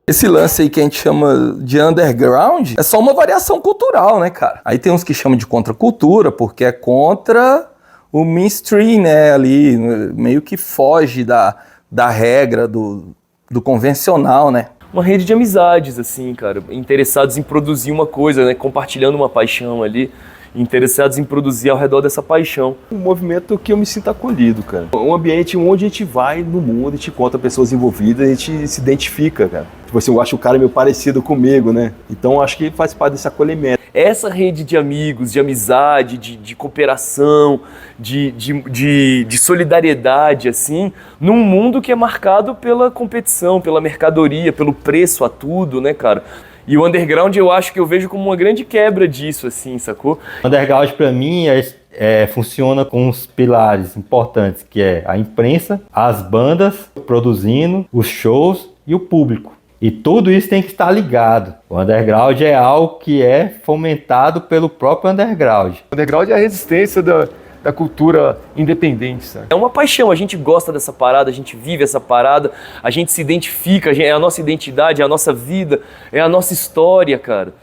Esse lance aí que a gente chama de underground é só uma variação cultural, né, cara? Aí tem uns que chamam de contracultura, porque é contra o mainstream, né, ali, meio que foge da regra, do convencional, né? Uma rede de amizades, assim, cara, interessados em produzir uma coisa, né, compartilhando uma paixão ali, interessados em produzir ao redor dessa paixão. Um movimento que eu me sinto acolhido, cara. Um ambiente onde a gente vai no mundo, a gente encontra pessoas envolvidas, a gente se identifica, cara. Tipo assim, eu acho o cara meio parecido comigo, né? Então acho que faz parte desse acolhimento. Essa rede de amigos, de amizade, de cooperação, de solidariedade, assim, num mundo que é marcado pela competição, pela mercadoria, pelo preço a tudo, né, cara? E o underground eu acho que eu vejo como uma grande quebra disso, assim, sacou? O underground, para mim, funciona com uns pilares importantes, que é a imprensa, as bandas produzindo, os shows e o público. E tudo isso tem que estar ligado. O underground é algo que é fomentado pelo próprio underground. O underground é a resistência da cultura independente, sabe? É uma paixão, a gente gosta dessa parada, a gente vive essa parada, a gente se identifica, é a nossa identidade, é a nossa vida, é a nossa história, cara.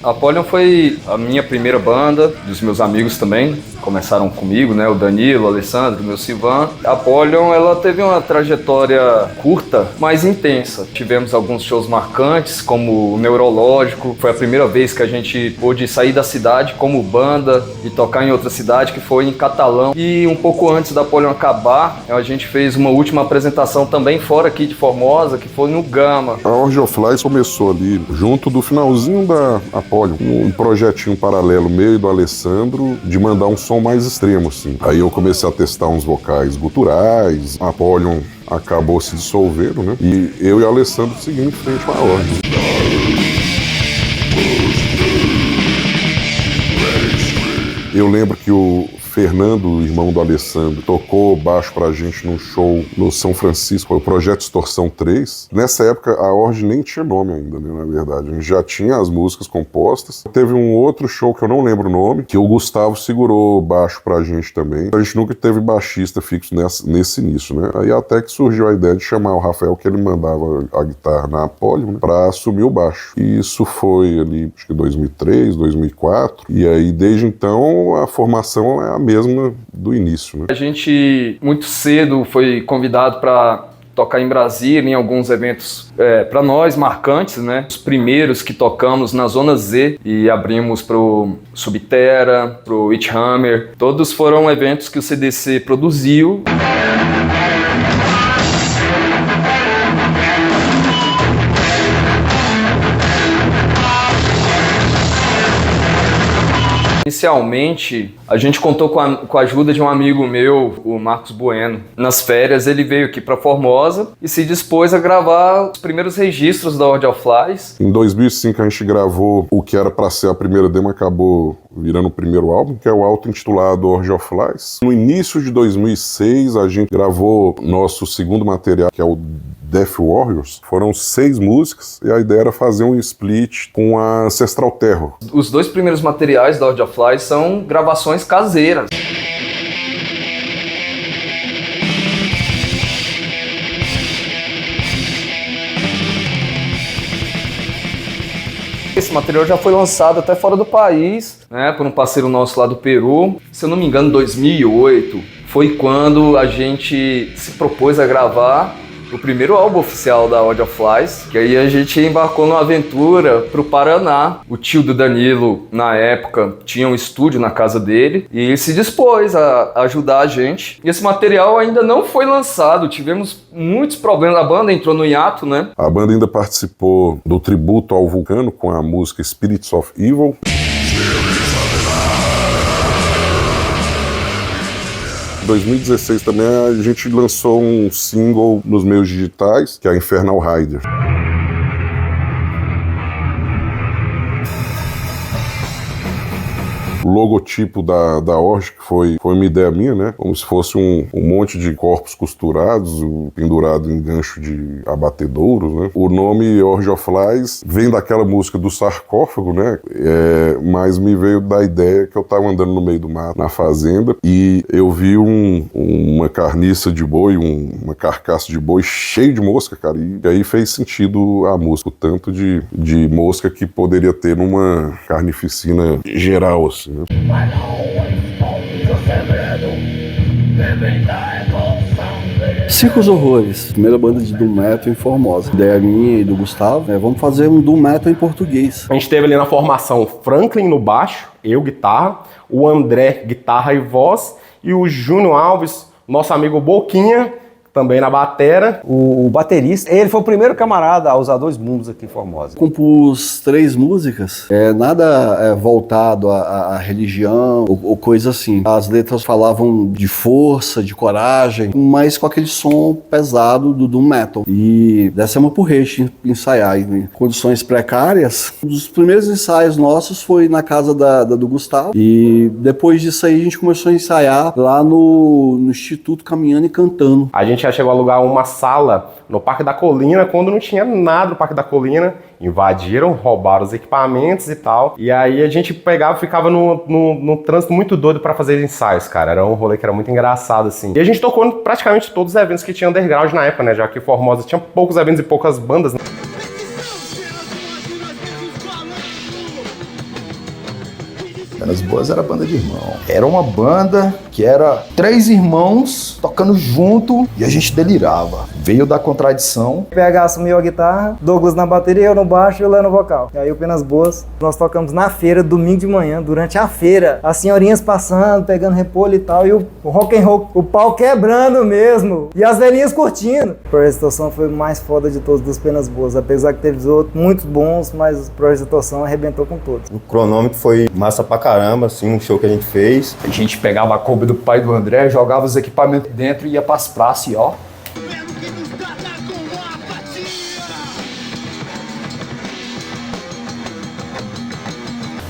Apollyon foi a minha primeira banda, dos meus amigos também, começaram comigo, né? O Danilo, o Alessandro, o meu Sivan. A Apollyon, ela teve uma trajetória curta, mas intensa. Tivemos alguns shows marcantes, como o Neurológico. Foi a primeira vez que a gente pôde sair da cidade como banda e tocar em outra cidade, que foi em Catalão. E um pouco antes da Apollyon acabar, a gente fez uma última apresentação também fora aqui de Formosa, que foi no Gama. A Orgy of Lies começou ali, junto do finalzinho da Apollyon, um projetinho paralelo meu e do Alessandro, de mandar um som mais extremo, assim. Aí eu comecei a testar uns vocais guturais, a Apollyon acabou se dissolvendo, né? E eu e o Alessandro seguimos em frente com a Orgy. Eu lembro que o Fernando, o irmão do Alessandro, tocou baixo pra gente num show no São Francisco, foi o Projeto Distorção 3. Nessa época, a Orgy nem tinha nome ainda, né, na verdade. A gente já tinha as músicas compostas. Teve um outro show que eu não lembro o nome, que o Gustavo segurou baixo pra gente também. A gente nunca teve baixista fixo nesse início, né? Aí até que surgiu a ideia de chamar o Rafael, que ele mandava a guitarra na Apollyon, né, pra assumir o baixo. E isso foi ali, acho que 2003, 2004. E aí, desde então, a formação é a mesma do início, né? A gente muito cedo foi convidado para tocar em Brasília, em alguns eventos para nós marcantes, né? Os primeiros que tocamos na Zona Z e abrimos pro Subterra, pro Witchhammer. Todos foram eventos que o CDC produziu. Inicialmente, a gente contou com a ajuda de um amigo meu, o Marcos Bueno. Nas férias, ele veio aqui para Formosa e se dispôs a gravar os primeiros registros da Horde of Flies. Em 2005 a gente gravou o que era para ser a primeira demo, acabou virando o primeiro álbum, que é o auto-intitulado Horde of Flies. No início de 2006 a gente gravou nosso segundo material, que é o Death Warriors. Foram 6 músicas e a ideia era fazer um split com a Ancestral Terror. Os 2 primeiros materiais da Horde of Flies são gravações caseiras. Esse material já foi lançado até fora do país, né, por um parceiro nosso lá do Peru. Se eu não me engano, 2008 foi quando a gente se propôs a gravar o primeiro álbum oficial da Horde of Flies, que aí a gente embarcou numa aventura pro Paraná. O tio do Danilo, na época, tinha um estúdio na casa dele e ele se dispôs a ajudar a gente. E esse material ainda não foi lançado, tivemos muitos problemas, a banda entrou no hiato, né? A banda ainda participou do tributo ao Vulcano com a música Spirits of Evil. Em 2016 também a gente lançou um single nos meios digitais, que é a Infernal Rider. O logotipo da Horde, que foi uma ideia minha, né? Como se fosse um monte de corpos costurados, pendurado em gancho de abatedouros, né? O nome Horde of Flies vem daquela música do sarcófago, né? Mas me veio da ideia que eu tava andando no meio do mato, na fazenda, e eu vi uma carniça de boi, uma carcaça de boi cheio de mosca, cara, e aí fez sentido a música, o tanto de mosca que poderia ter numa carnificina geral, assim. Circos Horrores, primeira banda de Doom Metal em Formosa. Ideia minha e do Gustavo, vamos fazer um Doom Metal em português. A gente teve ali na formação Franklin no baixo, eu guitarra, o André guitarra e voz, e o Júnior Alves, nosso amigo Boquinha, também na batera. O baterista, ele foi o primeiro camarada a usar 2 mundos aqui em Formosa. Compus 3 músicas, nada voltado à religião ou coisa assim. As letras falavam de força, de coragem, mas com aquele som pesado do Doom Metal. E dessemos pro Reiche ensaiar em condições precárias. Um dos primeiros ensaios nossos foi na casa do Gustavo. E depois disso aí a gente começou a ensaiar lá no Instituto Caminhando e Cantando. A gente já chegou a alugar uma sala no Parque da Colina, quando não tinha nada no Parque da Colina. Invadiram, roubaram os equipamentos e tal. E aí a gente pegava e ficava no trânsito muito doido pra fazer ensaios, cara. Era um rolê que era muito engraçado, assim. E a gente tocou em praticamente todos os eventos que tinha underground na época, né? Já que Formosa tinha poucos eventos e poucas bandas, né? Penas Boas era banda de irmão. Era uma banda que era 3 irmãos tocando junto e a gente delirava. Veio da contradição. PH assumiu a guitarra, Douglas na bateria, eu no baixo e o Léo no vocal. E aí o Penas Boas, nós tocamos na feira, domingo de manhã, durante a feira. As senhorinhas passando, pegando repolho e tal, e o rock and roll, o pau quebrando mesmo. E as velhinhas curtindo. O Projeto de Torção foi o mais foda de todos dos Penas Boas. Apesar que teve outros muito bons, mas o Projeto de Torção arrebentou com todos. O cronômetro foi massa pra caramba, assim, um show que a gente fez. A gente pegava a Kombi do pai do André, jogava os equipamentos dentro e ia pras praças e ó.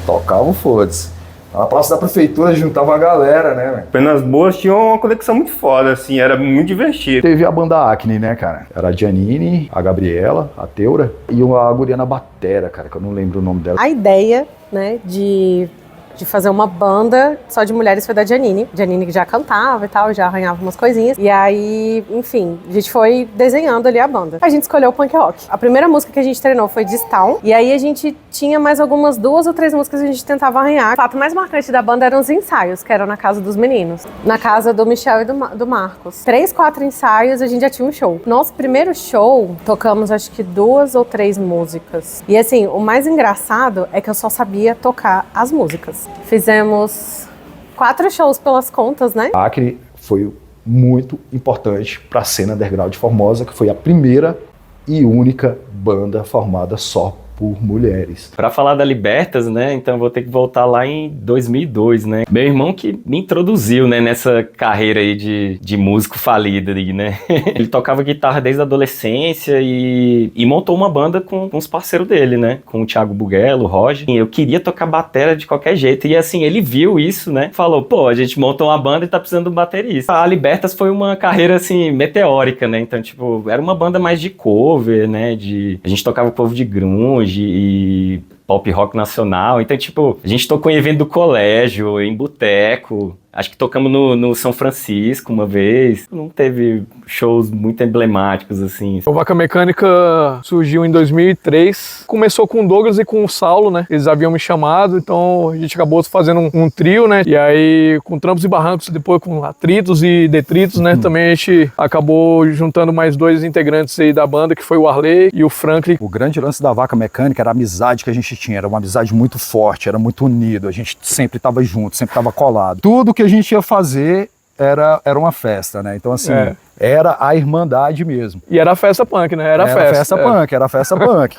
Tocava o foda-se. Na praça da prefeitura juntava a galera, né, velho? Penas Boas tinha uma conexão muito foda, assim, era muito divertido. Teve a banda Acne, né, cara? Era a Giannini, a Gabriela, a Teura e a guria na batera, cara, que eu não lembro o nome dela. A ideia, né, de fazer uma banda só de mulheres foi da Giannini. Giannini que já cantava e tal, já arranhava umas coisinhas. E aí, enfim, a gente foi desenhando ali a banda. A gente escolheu o punk rock. A primeira música que a gente treinou foi Distown. E aí a gente tinha mais algumas 2 ou 3 músicas que a gente tentava arranhar. O fato mais marcante da banda eram os ensaios, que eram na casa dos meninos. Na casa do Michel e do Marcos. 3, 4 ensaios, a gente já tinha um show. Nosso primeiro show, tocamos acho que 2 ou 3 músicas. E assim, o mais engraçado é que eu só sabia tocar as músicas. Fizemos 4 shows pelas contas, né? A Acne foi muito importante para a cena underground de Formosa, que foi a primeira e única banda formada só por mulheres. Pra falar da Libertas, né, então eu vou ter que voltar lá em 2002, né. Meu irmão que me introduziu, né, nessa carreira aí de músico falido ali, né. Ele tocava guitarra desde a adolescência e montou uma banda com os parceiros dele, né, com o Thiago Buguelo, o Roger. Eu queria tocar batera de qualquer jeito e assim, ele viu isso, né, falou, pô, a gente montou uma banda e tá precisando de um baterista. A Libertas foi uma carreira, assim, meteórica, né, então, tipo, era uma banda mais de cover, né, a gente tocava cover de grunge e pop rock nacional, então, tipo, a gente tocou em evento do colégio, em boteco, acho que tocamos no São Francisco uma vez, não teve shows muito emblemáticos, assim. O Vaca Mecânica surgiu em 2003, começou com o Douglas e com o Saulo, né, eles haviam me chamado, então a gente acabou fazendo um trio, né, e aí com trampos e barrancos, depois com atritos e detritos, né, também a gente acabou juntando mais 2 integrantes aí da banda, que foi o Arley e o Franklin. O grande lance da Vaca Mecânica era a amizade que a gente tinha, era uma amizade muito forte, era muito unido, a gente sempre estava junto, sempre estava colado. Tudo que a gente ia fazer era uma festa, né? Então, assim, era a irmandade mesmo. E era a festa punk, né? Era a festa punk, era a festa punk.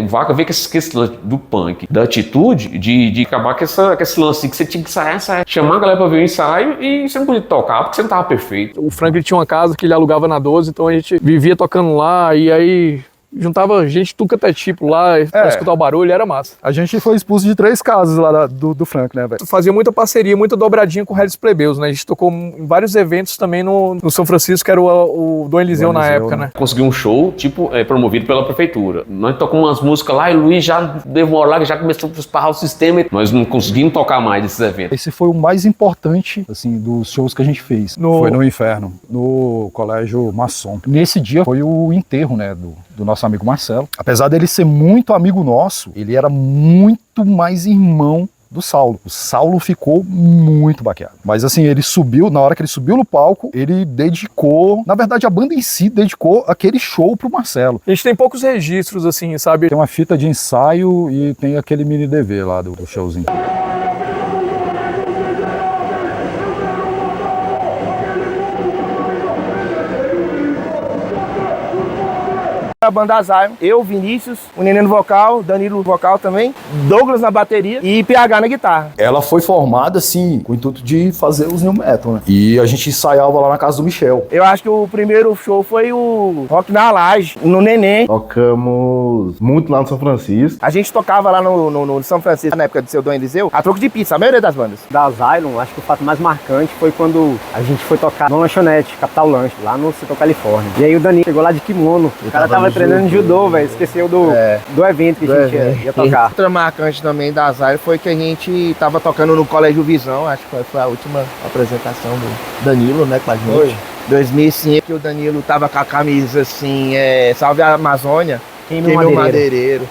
O Vaca veio com esse lance do punk, da atitude de acabar com esse lance que você tinha que ensaiar, chamar a galera pra ver o ensaio e você não podia tocar porque você não tava perfeito. O Franklin tinha uma casa que ele alugava na 12, então a gente vivia tocando lá e aí juntava gente tudo até tipo lá pra escutar o barulho, era massa. A gente foi expulso de 3 casas lá do Frank, né, velho? Fazia muita parceria, muita dobradinha com o Hellis Plebeus, né? A gente tocou em vários eventos também no São Francisco, que era o Dom Eliseu na época, né? Conseguiu um show, promovido pela prefeitura. Nós tocamos umas músicas lá e o Luiz já demorou lá, que já começou a esparrar o sistema. Nós não conseguimos tocar mais desses eventos. Esse foi o mais importante, assim, dos shows que a gente fez. Foi no Inferno, no Colégio Maçom. Nesse dia foi o enterro, né, do nosso amigo Marcelo. Apesar dele ser muito amigo nosso, ele era muito mais irmão do Saulo. O Saulo ficou muito baqueado. Mas assim, ele subiu, na hora que ele subiu no palco, ele dedicou, na verdade a banda em si dedicou aquele show pro Marcelo. A gente tem poucos registros, assim, sabe? Tem uma fita de ensaio e tem aquele mini DV lá do showzinho. A banda Zion, eu, Vinícius, o Nenê no vocal, Danilo no vocal também, Douglas na bateria e PH na guitarra. Ela foi formada, assim, com o intuito de fazer os new metal, né? E a gente ensaiava lá na casa do Michel. Eu acho que o primeiro show foi o Rock na Laje, no Nenê. Tocamos muito lá no São Francisco. A gente tocava lá no São Francisco, na época do seu Dom Eliseu, a troco de pizza, a maioria das bandas. Da Zylon, acho que o fato mais marcante foi quando a gente foi tocar no lanchonete, Capital Lanche, lá no Setor Califórnia. E aí o Danilo chegou lá de kimono, o cara tava treinando judô, velho, esqueceu do evento que a gente ia tocar. Outra marcante também da Zylon foi que a gente tava tocando no Colégio Visão, acho que foi a última apresentação do Danilo, né, com a gente. Foi. 2005, que o Danilo tava com a camisa assim, Salve a Amazônia, Queime o Madeireiro.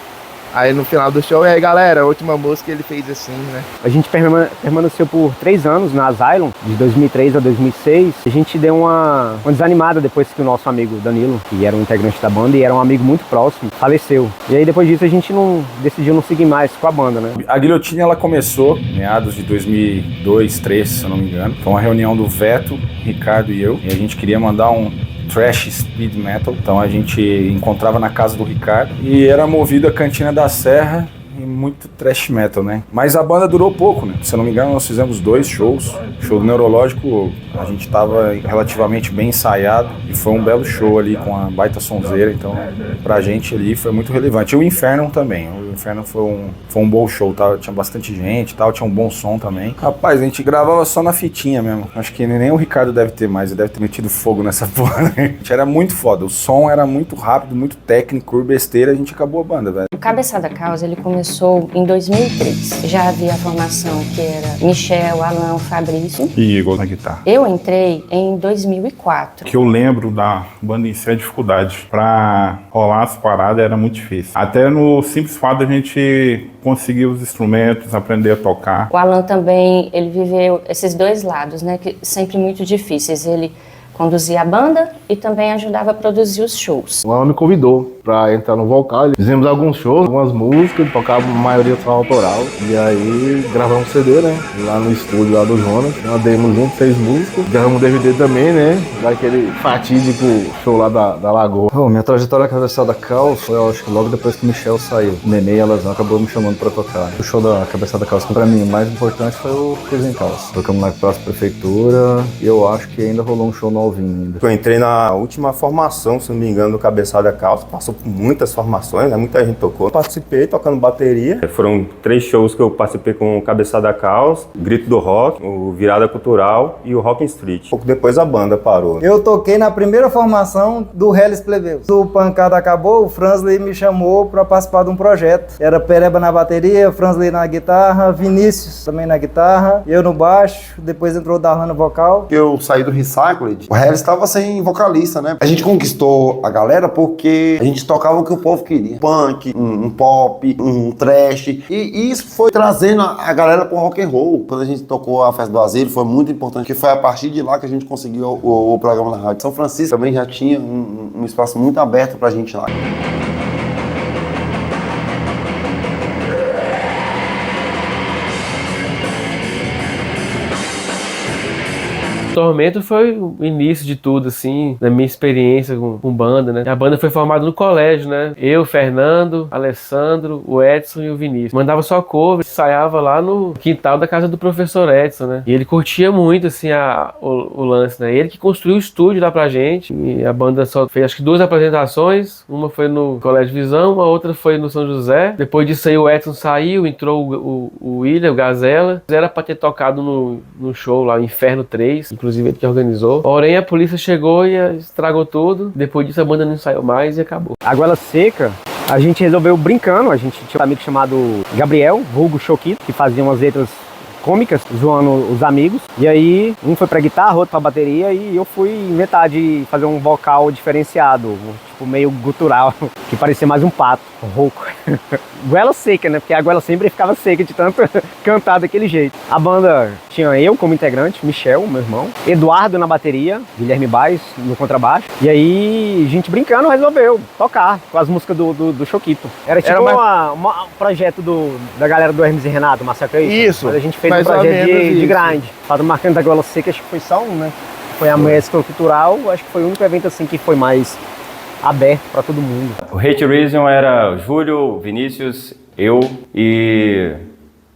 Aí no final do show, e aí galera, a última música ele fez assim, né? A gente permaneceu por 3 anos na Zylon, de 2003 a 2006. A gente deu uma desanimada depois que o nosso amigo Danilo, que era um integrante da banda e era um amigo muito próximo, faleceu. E aí depois disso a gente decidiu não seguir mais com a banda, né? A Guilhotina ela começou meados de 2002, 2003, se eu não me engano. Foi uma reunião do Veto, Ricardo e eu. E a gente queria mandar um thrash speed metal, então a gente encontrava na casa do Ricardo e era movido a Cantina da Serra e muito thrash metal, né? Mas a banda durou pouco, né? Se eu não me engano, nós fizemos 2 shows. O show do Neurológico, a gente estava relativamente bem ensaiado e foi um belo show ali com a baita sonzeira, então pra gente ali foi muito relevante. E o Inferno também. O Inferno foi um bom show, tá? Tinha bastante gente, tal, tinha um bom som também. Rapaz, a gente gravava só na fitinha mesmo. Acho que nem o Ricardo deve ter mais, ele deve ter metido fogo nessa porra, né? Era muito foda, o som era muito rápido, muito técnico, por besteira, a gente acabou a banda, velho. O Cabeçada Causa, ele começou em 2003. Já havia a formação que era Michel, Alan, Fabrício. E Igor na guitarra. Eu entrei em 2004. O que eu lembro da banda em si é a dificuldade. Pra rolar as paradas era muito difícil. Até no simples fato a gente conseguir os instrumentos, aprender a tocar. O Alan também, ele viveu esses 2 lados, né, que sempre muito difíceis. Ele conduzia a banda e também ajudava a produzir os shows. O Alan me convidou pra entrar no vocal. Fizemos alguns shows, algumas músicas, tocava a maioria só autoral. E aí gravamos CD, né? Lá no estúdio lá do Jonas. Uma demo junto, 6 músicas. Gravamos DVD também, né? Daquele fatídico show lá da Lagoa. Minha trajetória na Cabeçada Caos foi, eu acho que logo depois que o Michel saiu. O Nenê e a Lazão acabou me chamando pra tocar. O show da Cabeçada Caos, pra mim, o mais importante foi o Cruz em Caos. Tocamos na Praça Prefeitura e eu acho que ainda rolou um show no Alvin ainda. Eu entrei na última formação, se não me engano, do Cabeçada Caos. Passou por muitas formações, né? Muita gente tocou. Participei tocando bateria. Foram 3 shows que eu participei com o Cabeçada Caos, Grito do Rock, o Virada Cultural e o Rock Street. Pouco depois a banda parou. Eu toquei na primeira formação do Hellis Plebeus. O Pancada acabou, o Fransley me chamou para participar de um projeto. Era Pereba na bateria, Fransley na guitarra, Vinícius também na guitarra, eu no baixo, depois entrou o Darlan no vocal. Eu saí do Recycled, o Hellis estava sem vocalista, né? A gente conquistou a galera porque a gente tocava o que o povo queria. Punk, um pop, um trash. E isso foi trazendo a galera pro rock and roll. Quando a gente tocou a Festa do Asilo, foi muito importante, porque foi a partir de lá que a gente conseguiu o programa na rádio. São Francisco também já tinha um espaço muito aberto pra gente lá. Tormento foi o início de tudo, assim, da minha experiência com banda, né? A banda foi formada no colégio, né? Eu, Fernando, Alessandro, o Edson e o Vinícius. Mandava só cover, ensaiava lá no quintal da casa do professor Edson, né? E ele curtia muito, assim, o lance, né? Ele que construiu o estúdio lá pra gente. E a banda só fez, acho que 2 apresentações. Uma foi no Colégio Visão, a outra foi no São José. Depois disso aí o Edson saiu, entrou o William, o Gazela. Era pra ter tocado no show lá, Inferno 3. Inclusive ele que organizou. Porém, a polícia chegou e estragou tudo. Depois disso, a banda não ensaiou mais e acabou. A Goela Seca, a gente resolveu brincando. A gente tinha um amigo chamado Gabriel, vulgo Choquito, que fazia umas letras cômicas, zoando os amigos. E aí, um foi pra guitarra, outro pra bateria, e eu fui inventar de fazer um vocal diferenciado, tipo meio gutural, que parecia mais um pato, rouco. Goela seca, né? Porque a goela sempre ficava seca de tanto cantar daquele jeito. A banda tinha eu como integrante, Michel, meu irmão, Eduardo na bateria, Guilherme Baez no contrabaixo. E aí, a gente brincando, resolveu tocar com as músicas do Choquito. Era tipo um projeto da galera do Hermes e Renato, Massacre. Isso. Mas a gente fez um projeto de grind. Para marcando da Goela Seca, acho que foi só um, né? Foi a mescla cultural, acho que foi o único evento assim que foi mais aberto para todo mundo. O Hate Reason era Júlio, Vinícius, eu e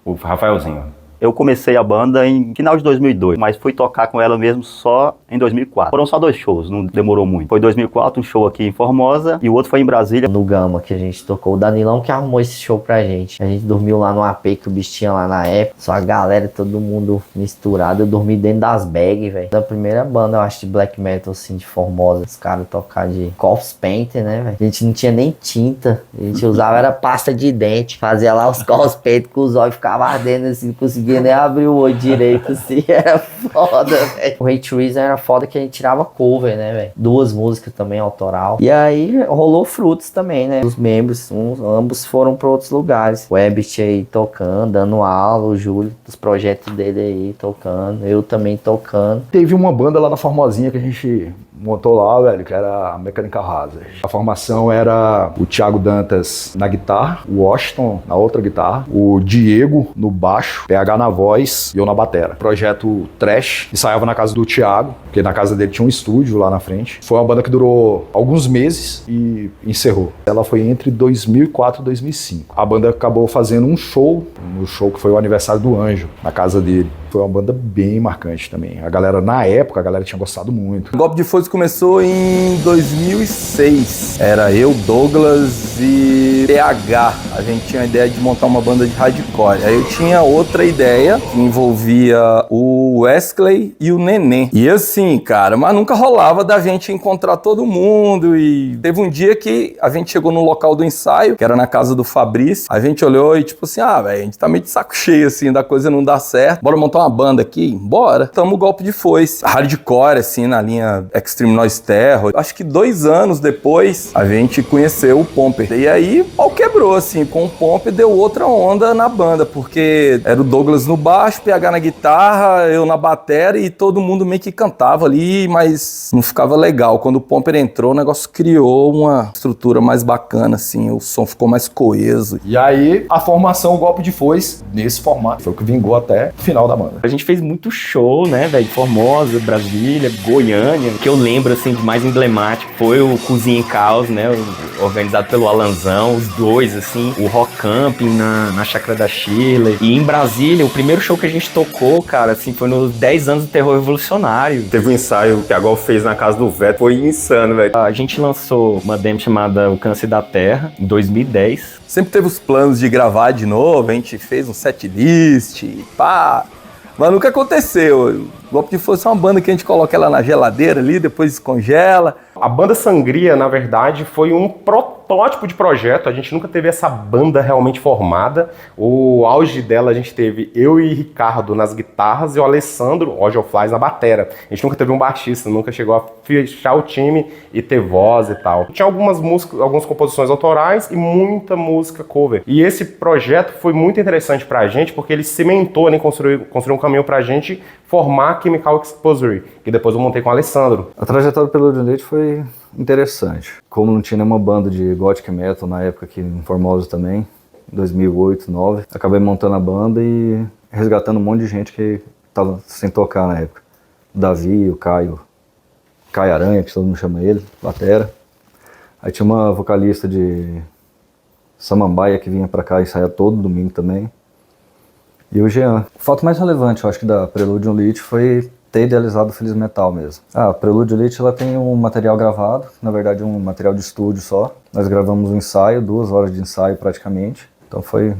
o Rafaelzinho. Eu comecei a banda em final de 2002, mas fui tocar com ela mesmo só em 2004. Foram só 2 shows, não demorou muito. Foi 2004, um show aqui em Formosa e o outro foi em Brasília. No Gama que a gente tocou, o Danilão que arrumou esse show pra gente. A gente dormiu lá no AP que o bicho tinha lá na época. Só a galera, todo mundo misturado. Eu dormi dentro das bags, velho. Da primeira banda, eu acho, de black metal, assim, de Formosa. Os caras tocar de corpse painter, né, velho? A gente não tinha nem tinta. A gente usava, era pasta de dente. Fazia lá os corpse painter com os olhos ficavam ardendo, assim, não conseguia nem abrir o olho direito, assim, era foda, velho. O Hate Reason era foda que a gente tirava cover, né, velho? 2 músicas também, autoral. E aí rolou frutos também, né? Os membros, ambos foram pra outros lugares. O Ebit aí tocando, dando aula, o Júlio, dos projetos dele aí tocando, eu também tocando. Teve uma banda lá na Formosinha que a gente montou lá, velho, que era a Mechanical Hazard. A formação era o Thiago Dantas na guitarra, o Washington na outra guitarra, o Diego no baixo, PH na voz e eu na batera. Projeto Trash, ensaiava na casa do Thiago, porque na casa dele tinha um estúdio lá na frente. Foi uma banda que durou alguns meses e encerrou. Ela foi entre 2004 e 2005. A banda acabou fazendo um show, no show que foi o aniversário do Anjo, na casa dele. Foi uma banda bem marcante também. A galera, na época, a galera tinha gostado muito. O Golpe de Foice começou em 2006. Era eu, Douglas e PH. A gente tinha a ideia de montar uma banda de hardcore. Aí eu tinha outra ideia que envolvia o Wesley e o Nenê. E assim, cara, mas nunca rolava da gente encontrar todo mundo. E teve um dia que a gente chegou no local do ensaio, que era na casa do Fabrício. A gente olhou e tipo assim, velho, a gente tá meio de saco cheio assim, da coisa não dar certo. Bora montar montar uma banda aqui? Bora. Tamo o Golpe de Foice. Hardcore, assim, na linha Extreme Noise Terror. Acho que 2 anos depois, a gente conheceu o Pomper. E aí, o pau quebrou, assim. Com o Pomper, deu outra onda na banda, porque era o Douglas no baixo, PH na guitarra, eu na bateria, e todo mundo meio que cantava ali, mas não ficava legal. Quando o Pomper entrou, o negócio criou uma estrutura mais bacana, assim. O som ficou mais coeso. E aí, a formação o Golpe de Foice, nesse formato, foi o que vingou até o final da banda. A gente fez muito show, né, velho? Formosa, Brasília, Goiânia. O que eu lembro, assim, de mais emblemático foi o Cozinha em Caos, né? Organizado pelo Alanzão, os dois, assim. O Rock Camping na Chácara da Shirley. E em Brasília, o primeiro show que a gente tocou, cara, assim, foi nos 10 anos do Terror Revolucionário. Teve um ensaio que a Gol fez na casa do Veto, foi insano, velho. A gente lançou uma demo chamada O Câncer da Terra, em 2010. Sempre teve os planos de gravar de novo, a gente fez um setlist, pá. Mas nunca aconteceu. O Golpe de Foice é uma banda que a gente coloca ela na geladeira ali, depois descongela. A banda Sangria, na verdade, foi um protótipo de projeto. A gente nunca teve essa banda realmente formada. O auge dela a gente teve eu e Ricardo nas guitarras e o Alessandro, Ojo Flies, na batera. A gente nunca teve um baixista, nunca chegou a fechar o time e ter voz e tal. Tinha algumas músicas, algumas composições autorais e muita música cover. E esse projeto foi muito interessante pra gente, porque ele cimentou, né, construiu um caminho pra gente formar Chemical Exposure, que depois eu montei com o Alessandro. A trajetória pelo Leite foi interessante. Como não tinha nenhuma banda de gothic metal na época aqui em Formosa também, em 2008, 2009, acabei montando a banda e resgatando um monte de gente que estava sem tocar na época. O Davi, o Caio Aranha, que todo mundo chama ele, batera. Aí tinha uma vocalista de Samambaia que vinha pra cá e saía todo domingo também. E o Jean. O fato mais relevante, eu acho que da Prelude Elite foi ter idealizado o Feliz Metal mesmo. A Prelude Elite ela tem um material gravado, na verdade um material de estúdio só. Nós gravamos um ensaio, 2 horas de ensaio praticamente. Então foi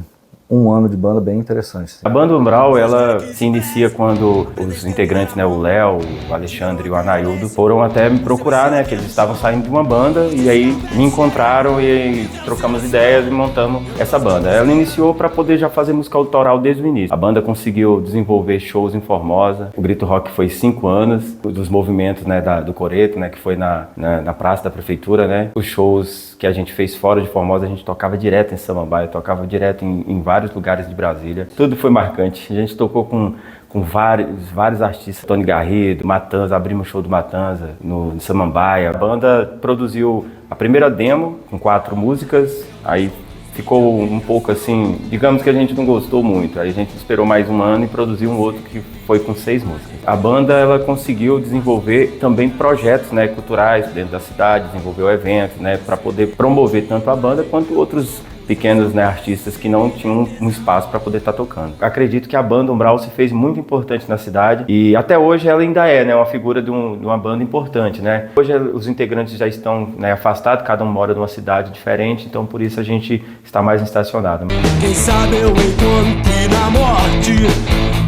um ano de banda bem interessante. A banda Umbral, ela se inicia quando os integrantes, né, o Léo, o Alexandre e o Anaildo, foram até me procurar, né, que eles estavam saindo de uma banda, e aí me encontraram e trocamos ideias e montamos essa banda. Ela iniciou para poder já fazer música autoral desde o início. A banda conseguiu desenvolver shows em Formosa. O Grito Rock foi 5 anos, dos movimentos, né, do Coreto, né, que foi na praça da prefeitura, né. Os shows que a gente fez fora de Formosa, a gente tocava direto em Samambaia, tocava direto em vários lugares de Brasília. Tudo foi marcante. A gente tocou com vários artistas. Tony Garrido, Matanza, abrimos o show do Matanza no Samambaia. A banda produziu a primeira demo com 4 músicas, aí ficou um pouco assim, digamos que a gente não gostou muito. Aí a gente esperou mais um ano e produziu um outro que foi com 6 músicas. A banda ela conseguiu desenvolver também projetos, né, culturais dentro da cidade, desenvolveu eventos, né, para poder promover tanto a banda quanto outros pequenos, né, artistas que não tinham um espaço para poder estar tocando. Acredito que a banda Umbral se fez muito importante na cidade e até hoje ela ainda é, né, uma figura de uma banda importante, né. Hoje os integrantes já estão, né, afastados, cada um mora numa cidade diferente, então por isso a gente está mais estacionado. Quem sabe eu encontre na morte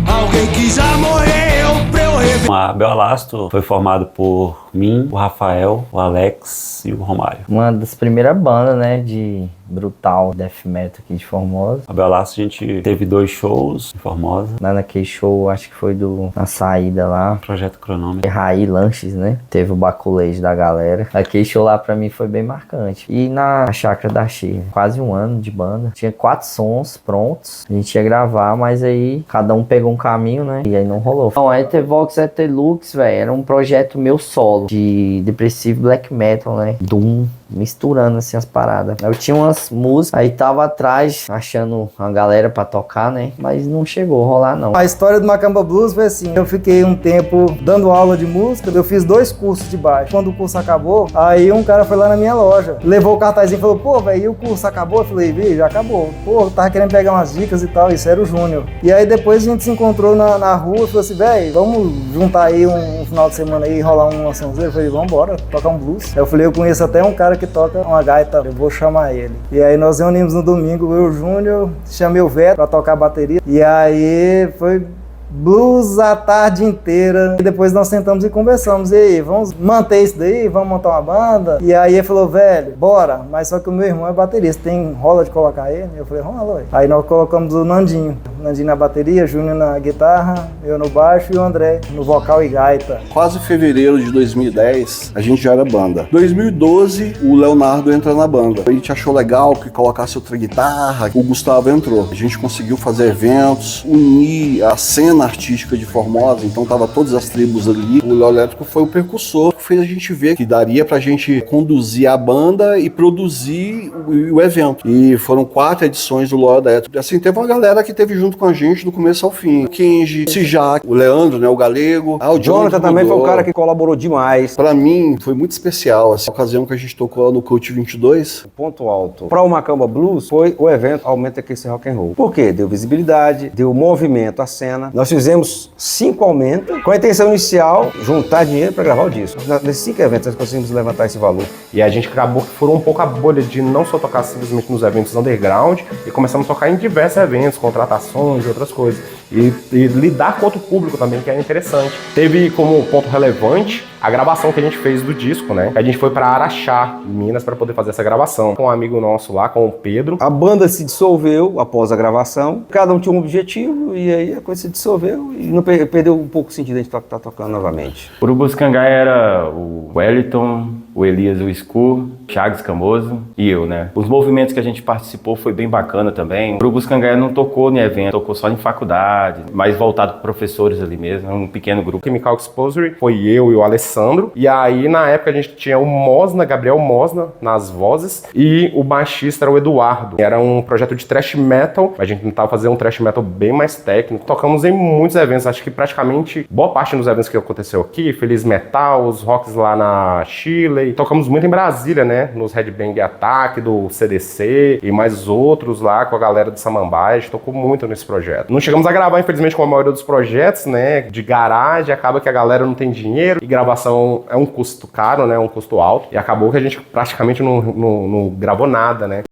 alguém que já morreu pra eu rever. A Beolasto foi formado por mim, o Rafael, o Alex e o Romário. Uma das primeiras bandas, né, de brutal death metal aqui de Formosa. A Beolasto a gente teve 2 shows em Formosa. Lá naquele show, acho que foi na saída lá. Projeto Cronômetro. Raí Lanches, né? Teve o baculejo da galera. Aquele show lá pra mim foi bem marcante. E na Chácara da Shirley, quase um ano de banda. Tinha 4 sons prontos. A gente ia gravar, mas aí cada um pegou um caminho, né? E aí não rolou. Então, a Etervox Eterlux, velho, era um projeto meu solo de depressivo black metal, né? Doom, misturando assim as paradas. Eu tinha umas músicas, aí tava atrás achando uma galera pra tocar, né? Mas não chegou a rolar não. A história do Macamba Blues foi assim, eu fiquei um tempo dando aula de música, eu fiz 2 cursos de baixo. Quando o curso acabou, aí um cara foi lá na minha loja, levou o cartazinho e falou, pô, velho, e o curso acabou? Eu falei, vi, já acabou. Pô, eu tava querendo pegar umas dicas e tal, isso era o Júnior. E aí depois a gente se encontrou na rua e falou assim, velho, vamos juntar aí um final de semana aí e rolar uma sonzeira. Eu falei, vamos embora, tocar um blues. Aí eu falei, eu conheço até um cara que toca uma gaita, eu vou chamar ele. E aí nós reunimos no domingo, eu e o Júnior, chamei o Veto pra tocar a bateria. E aí foi blues a tarde inteira. E depois nós sentamos e conversamos. E aí, vamos manter isso daí? Vamos montar uma banda? E aí ele falou, velho, bora. Mas só que o meu irmão é baterista. Tem rola de colocar ele? Eu falei, rola. Aí nós colocamos o Nandinho. O Nandinho na bateria, Júnior na guitarra, eu no baixo e o André no vocal e gaita. Quase fevereiro de 2010, a gente já era banda. 2012, o Leonardo entra na banda. A gente achou legal que colocasse outra guitarra. O Gustavo entrou. A gente conseguiu fazer eventos, unir a cena artística de Formosa, então tava todas as tribos ali. O Léo Elétrico foi o precursor que fez a gente ver que daria pra gente conduzir a banda e produzir o evento. E foram 4 edições do Léo Elétrico. Assim, teve uma galera que teve junto com a gente do começo ao fim. Kenji, Sijac, o Leandro, né, o Galego. O Jonathan também foi o cara que colaborou demais. Pra mim, foi muito especial, assim, a ocasião que a gente tocou lá no Coach 22. O ponto alto para o Macamba Blues foi o evento Aumenta Aqui Esse Rock and Roll. Por quê? Deu visibilidade, deu movimento à cena. Nós fizemos 5 aumentos, com a intenção inicial, juntar dinheiro para gravar o disco. Nesses 5 eventos, nós conseguimos levantar esse valor. E a gente acabou que furou um pouco a bolha de não só tocar simplesmente nos eventos underground, e começamos a tocar em diversos eventos, contratações e outras coisas. E lidar com outro público também, que é interessante. Teve como ponto relevante a gravação que a gente fez do disco, né? A gente foi para Araxá, Minas, para poder fazer essa gravação. Com um amigo nosso lá, com o Pedro. A banda se dissolveu após a gravação. Cada um tinha um objetivo e aí a coisa se dissolveu e não perdeu um pouco o sentido de a gente estar tocando novamente. O Urubuscangai era o Wellington, o Elias, o Scu, Chagas Camoso e eu, né? Os movimentos que a gente participou foi bem bacana também. O Urubuscangai não tocou em evento, tocou só em faculdade, mais voltado para professores ali mesmo, um pequeno grupo. Chemical Exposure foi eu e o Alessandro. E aí, na época, a gente tinha o Mosna, Gabriel Mosna, nas vozes, e o baixista era o Eduardo. Era um projeto de thrash metal. A gente tentava fazer um thrash metal bem mais técnico. Tocamos em muitos eventos, acho que praticamente boa parte dos eventos que aconteceu aqui, Feliz Metal, os rocks lá na Chile. Tocamos muito em Brasília, né? Nos Headbang Attack, do CDC e mais outros lá com a galera de Samambaia. A gente tocou muito nesse projeto. Não chegamos a gravar, infelizmente, com a maioria dos projetos, né? De garagem, acaba que a galera não tem dinheiro e gravação é um custo caro, né? Um custo alto. E acabou que a gente praticamente não gravou nada, né?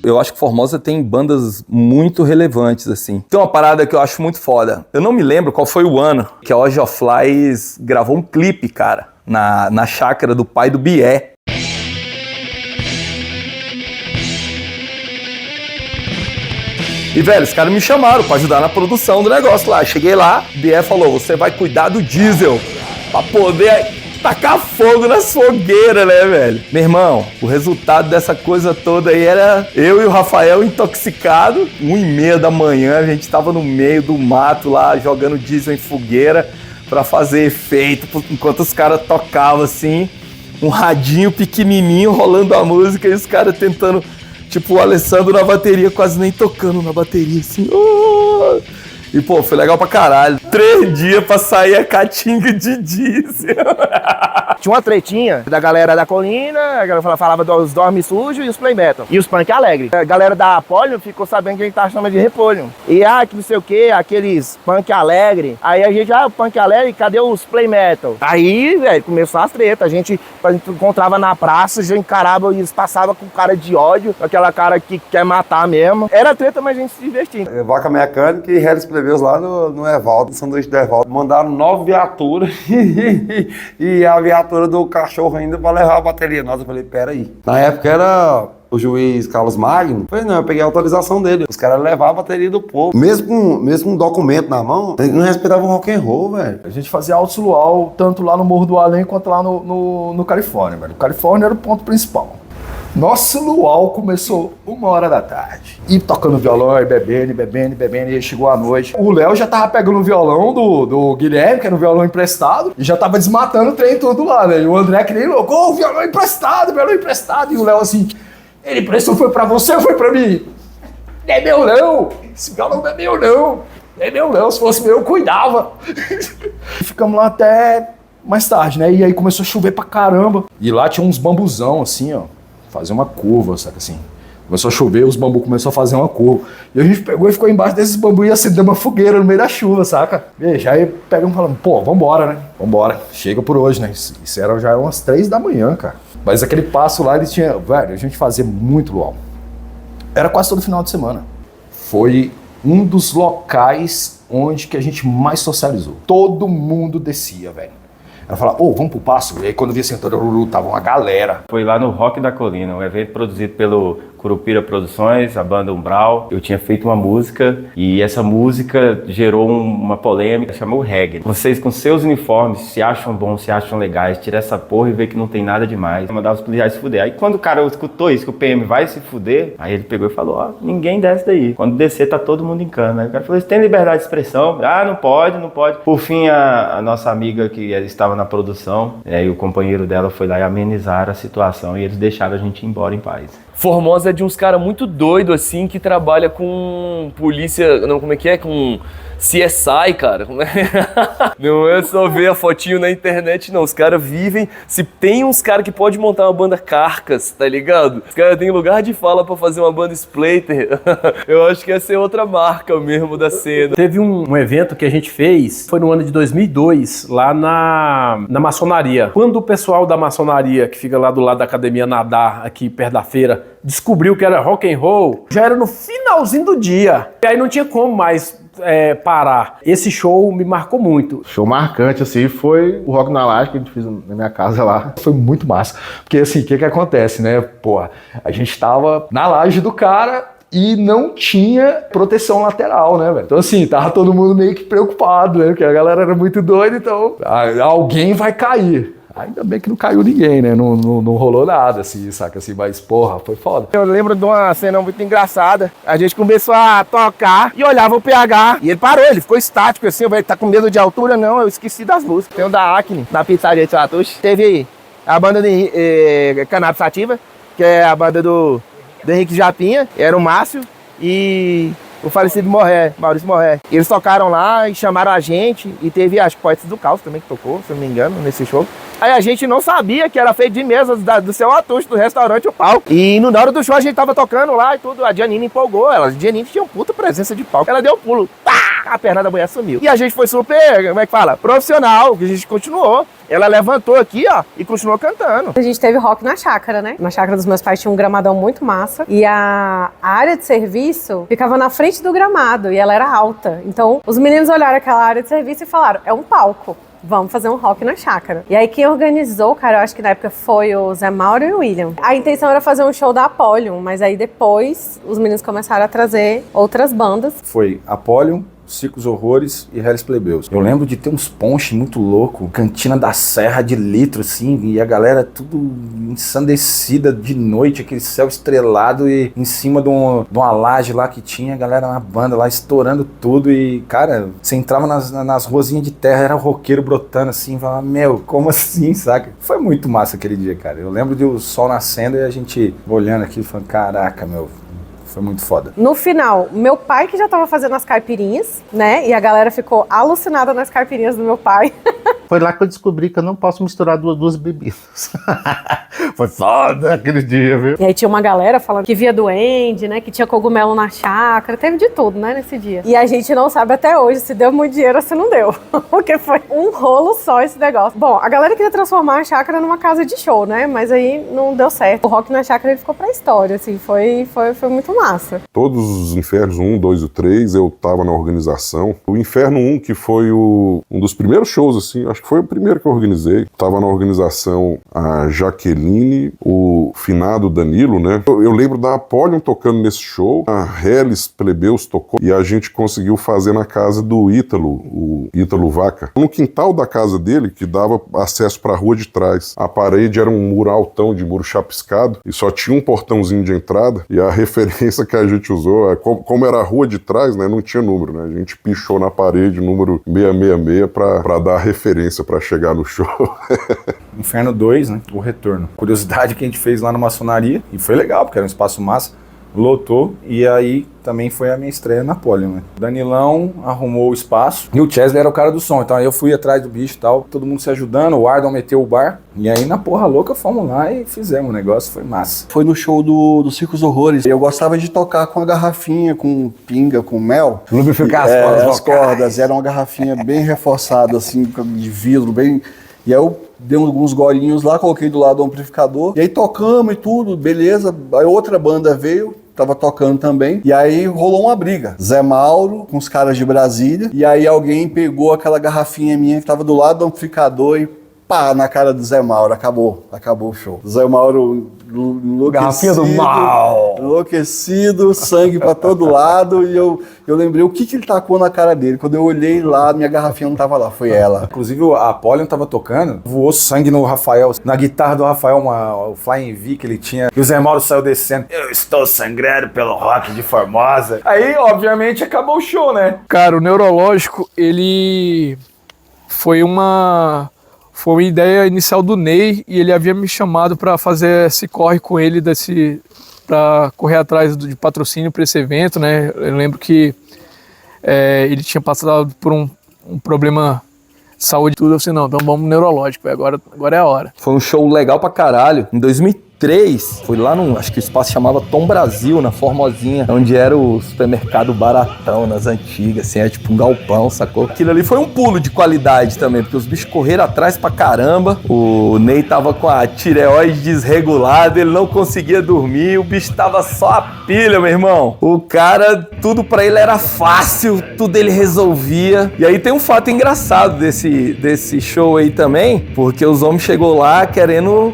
Eu acho que Formosa tem bandas muito relevantes, assim. Tem uma parada que eu acho muito foda. Eu não me lembro qual foi o ano que a Ozzy of Flies gravou um clipe, cara, na chácara do pai do Bié. E, velho, os caras me chamaram pra ajudar na produção do negócio lá. Cheguei lá, o Bié falou, você vai cuidar do diesel pra poder tacar fogo nas fogueiras, né, velho? Meu irmão, o resultado dessa coisa toda aí era eu e o Rafael intoxicados. 1h30 da manhã, a gente tava no meio do mato lá, jogando diesel em fogueira pra fazer efeito, enquanto os caras tocavam assim, um radinho pequenininho rolando a música e os caras tentando, tipo, o Alessandro na bateria, quase nem tocando na bateria, assim, oh! E, pô, foi legal pra caralho. 3 dias pra sair a catinga de diesel. Tinha uma tretinha da galera da colina, a galera falava dos dorme sujos e os play metal. E os punk alegre. A galera da Apollo ficou sabendo que a gente tava chamando de repolho. E, que não sei o que, aqueles punk alegre. Aí a gente, punk alegre, cadê os play metal? Aí, velho, começou as tretas. A gente encontrava na praça, já encarava e passava com cara de ódio, aquela cara que quer matar mesmo. Era treta, mas a gente se divertia. Vaca Mecânica e Hellis Plebeus lá no Evaldo, no sanduíche do Evaldo. Mandaram 9 viaturas e a viatura do cachorro ainda pra levar a bateria. Nossa, eu falei, peraí. Na época era o juiz Carlos Magno. Falei, não, eu peguei a autorização dele. Os caras levavam a bateria do povo. Mesmo com um documento na mão, eles não respeitavam o rock and roll, velho. A gente fazia altos luau, tanto lá no Morro do Além quanto lá no Califórnia, velho. O Califórnia era o ponto principal. Nosso luau começou 1h da tarde. E tocando violão, e bebendo, e aí chegou a noite. O Léo já tava pegando o violão do Guilherme, que era um violão emprestado, e já tava desmatando o trem todo lá, né? E o André que nem louco, o violão emprestado. E o Léo assim, ele emprestou, foi pra você ou foi pra mim? Não é meu não, esse violão não é meu não. É meu não, se fosse meu eu cuidava. Ficamos lá até mais tarde, né? E aí começou a chover pra caramba. E lá tinha uns bambuzão assim, ó. Fazer uma curva, saca assim. Começou a chover, os bambus começaram a fazer uma curva. E a gente pegou e ficou embaixo desses bambus e acendeu uma fogueira no meio da chuva, saca? Veja, aí pegamos e falamos, pô, vambora, né? Vambora, chega por hoje, né? Isso já era umas 3 da manhã, cara. Mas aquele passo lá, ele tinha... Velho, a gente fazia muito luau. Era quase todo final de semana. Foi um dos locais onde que a gente mais socializou. Todo mundo descia, velho. Ela falava, vamos pro passo. E aí quando via Centro tava uma galera. Foi lá no Rock da Colina, um evento produzido pelo Curupira Produções, a banda Umbral. Eu tinha feito uma música e essa música gerou uma polêmica, chamou reggae. Vocês com seus uniformes se acham bons, se acham legais, tira essa porra e vê que não tem nada demais. Mandava os policiais se fuder. Aí quando o cara escutou isso, que o PM vai se fuder, aí ele pegou e falou, ninguém desce daí. Quando descer tá todo mundo em cana. Aí o cara falou, você tem liberdade de expressão? Não pode. Por fim, a nossa amiga que estava na produção, e o companheiro dela foi lá e amenizar a situação e eles deixaram a gente ir embora em paz. Formosa é de uns caras muito doidos, assim, que trabalha com polícia... Não, como é que é? Com CSI, cara. Não é só ver a fotinho na internet, não. Os caras vivem... Se tem uns caras que podem montar uma banda Carcas, tá ligado? Os caras têm lugar de fala pra fazer uma banda Splater. Eu acho que essa é outra marca mesmo da cena. Teve um evento que a gente fez, foi no ano de 2002, lá na maçonaria. Quando o pessoal da maçonaria, que fica lá do lado da Academia Nadar, aqui perto da feira, descobriu que era rock and roll, já era no finalzinho do dia. E aí não tinha como mais parar. Esse show me marcou muito. Show marcante, assim, foi o Rock na Laje que a gente fez na minha casa lá. Foi muito massa. Porque assim, o que acontece, né? Porra, a gente tava na laje do cara e não tinha proteção lateral, né, velho? Então assim, tava todo mundo meio que preocupado, né? Porque a galera era muito doida, então alguém vai cair. Ainda bem que não caiu ninguém, né? Não rolou nada, assim, saca? Assim, mas, porra, foi foda. Eu lembro de uma cena muito engraçada. A gente começou a tocar e olhava o PH. E ele parou, ele ficou estático, assim. Ele tá com medo de altura? Não, eu esqueci das músicas. Tem o da Acne, na pizzaria de Satushi. Teve a banda de Cannabis Sativa, que é a banda do Henrique Japinha. Era o Márcio e o falecido Maurício Morré. Eles tocaram lá e chamaram a gente. E teve, acho que Poetas do Caos também que tocou, se eu não me engano, nesse show. Aí a gente não sabia que era feito de mesas do seu Atucho, do restaurante O Palco. E na hora do show a gente tava tocando lá e tudo. A Janine empolgou. A Janine tinha uma puta presença de palco. Ela deu um pulo. Pá! A perna da mulher sumiu. E a gente foi super, como é que fala? Profissional, que a gente continuou. Ela levantou aqui, ó, e continuou cantando. A gente teve rock na chácara, né? Na chácara dos meus pais tinha um gramadão muito massa. E a área de serviço ficava na frente do gramado. E ela era alta. Então, os meninos olharam aquela área de serviço e falaram, é um palco. Vamos fazer um rock na chácara. E aí quem organizou, cara, eu acho que na época foi o Zé Mauro e o William. A intenção era fazer um show da Apollyon, mas aí depois os meninos começaram a trazer outras bandas. Foi Apollyon, Circos Horrores e Hellis Plebeus. Eu lembro de ter uns ponches muito louco, cantina da serra de litro, assim, e a galera tudo ensandecida de noite, aquele céu estrelado e em cima de uma laje lá que tinha a galera na banda lá estourando tudo e, cara, você entrava nas ruazinhas de terra, era o roqueiro brotando assim, falava, meu, como assim, saca? Foi muito massa aquele dia, cara. Eu lembro de o sol nascendo e a gente olhando aqui, falando, caraca, meu, foi muito foda. No final, meu pai que já tava fazendo as caipirinhas, né? E a galera ficou alucinada nas caipirinhas do meu pai. Foi lá que eu descobri que eu não posso misturar duas bebidas. Foi foda aquele dia, viu? E aí tinha uma galera falando que via duende, né? Que tinha cogumelo na chácara. Teve de tudo, né? Nesse dia. E a gente não sabe até hoje se deu muito dinheiro ou se não deu. Porque foi um rolo só esse negócio. Bom, a galera queria transformar a chácara numa casa de show, né? Mas aí não deu certo. O rock na chácara ele ficou pra história, assim. Foi muito massa. massa. Todos os Infernos 1, 2 e 3, eu tava na organização. O Inferno 1, que foi um dos primeiros shows, assim, acho que foi o primeiro que eu organizei. Tava na organização a Jaqueline, o finado Danilo, né? Eu lembro da Apollyon tocando nesse show, a Hellis Plebeus tocou, e a gente conseguiu fazer na casa do Ítalo, o Ítalo Vaca. No quintal da casa dele, que dava acesso pra rua de trás, a parede era um muro altão, de muro chapiscado, e só tinha um portãozinho de entrada, e a referência que a gente usou, como era a rua de trás, né, não tinha número, né, a gente pichou na parede o número 666 pra dar referência pra chegar no show. Inferno 2, né, o retorno. Curiosidade que a gente fez lá na maçonaria, e foi legal, porque era um espaço massa, lotou, e aí também foi a minha estreia na Apollyon, né. O Danilão arrumou o espaço, e o Chesley era o cara do som, então aí eu fui atrás do bicho e tal, todo mundo se ajudando, o Ardon meteu o bar, e aí na porra louca fomos lá e fizemos o negócio, foi massa. Foi no show do Circos Horrores. Eu gostava de tocar com a garrafinha, com pinga, com mel. Lubrificar as cordas. Era uma garrafinha bem reforçada, assim, de vidro, bem... E aí eu dei alguns golinhos lá, coloquei do lado do amplificador. E aí tocamos e tudo, beleza. Aí outra banda veio, tava tocando também. E aí rolou uma briga. Zé Mauro com os caras de Brasília. E aí alguém pegou aquela garrafinha minha que tava do lado do amplificador e pá, na cara do Zé Mauro. Acabou o show. Zé Mauro garrafinha do mal. Enlouquecido, sangue pra todo lado. E eu lembrei o que ele tacou na cara dele. Quando eu olhei lá, minha garrafinha não tava lá, foi ela. Inclusive a Apollyon tava tocando, voou sangue no Rafael, na guitarra do Rafael, o Flying V que ele tinha. E o Zé Mauro saiu descendo. Eu estou sangrando pelo rock de Formosa. Aí, obviamente, acabou o show, né? Cara, o Neurológico, ele foi uma ideia inicial do Ney, e ele havia me chamado para fazer esse corre com ele, para correr atrás de patrocínio para esse evento, né? Eu lembro que ele tinha passado por um problema de saúde e tudo. Eu falei, não, então vamos no Neurológico, agora é a hora. Foi um show legal pra caralho. Em 2003, foi lá acho que o espaço chamava Tom Brasil, na Formosinha, onde era o supermercado baratão, nas antigas, assim, era tipo um galpão, sacou? Aquilo ali foi um pulo de qualidade também, porque os bichos correram atrás pra caramba, o Ney tava com a tireoide desregulada, ele não conseguia dormir, o bicho tava só a pilha, meu irmão. O cara, tudo pra ele era fácil, tudo ele resolvia. E aí tem um fato engraçado desse show aí também, porque os homens chegou lá querendo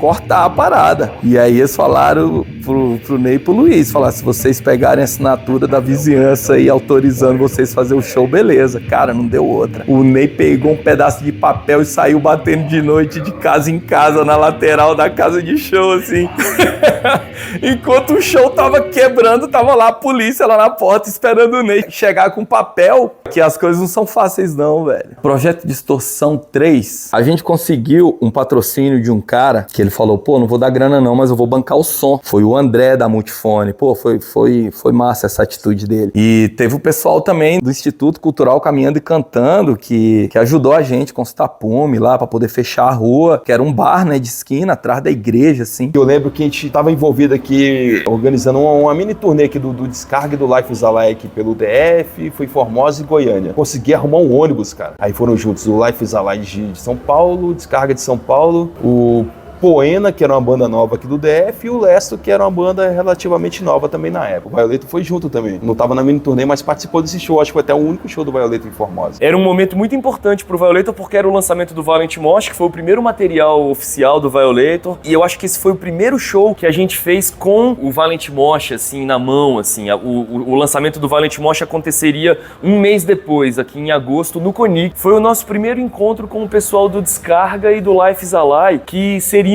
cortar a parada. E aí eles falaram pro Ney e pro Luiz, falaram, se vocês pegarem a assinatura da vizinhança e autorizando vocês fazer o show, beleza. Cara, não deu outra. O Ney pegou um pedaço de papel e saiu batendo de noite de casa em casa, na lateral da casa de show, assim. Enquanto o show tava quebrando, tava lá a polícia lá na porta esperando o Ney chegar com papel, que as coisas não são fáceis não, velho. Projeto Distorção 3, a gente conseguiu um patrocínio de um cara que ele falou, pô, não vou dar grana não, mas eu vou bancar o som. Foi o André da Multifone. Pô, foi massa essa atitude dele. E teve o pessoal também do Instituto Cultural Caminhando e Cantando, que ajudou a gente com os tapumes lá pra poder fechar a rua, que era um bar, né, de esquina, atrás da igreja, assim. Eu lembro que a gente tava envolvido aqui, organizando uma mini turnê aqui do Descarga e do Life is Alive aqui pelo DF, foi Formosa e Goiânia. Consegui arrumar um ônibus, cara. Aí foram juntos o Life is Alive de São Paulo, o Descarga de São Paulo, o Poena, que era uma banda nova aqui do DF, e o Lesto, que era uma banda relativamente nova também na época. O Violeta foi junto também. Não tava na mini turnê, mas participou desse show. Acho que foi até o único show do Violeta em Formosa. Era um momento muito importante pro Violator, porque era o lançamento do Valent Mosh, que foi o primeiro material oficial do Violator. E eu acho que esse foi o primeiro show que a gente fez com o Valent Mosh, assim, na mão, assim. O lançamento do Valent Mosh aconteceria um mês depois, aqui em agosto, no Conic. Foi o nosso primeiro encontro com o pessoal do Descarga e do Life is Alive, que seriam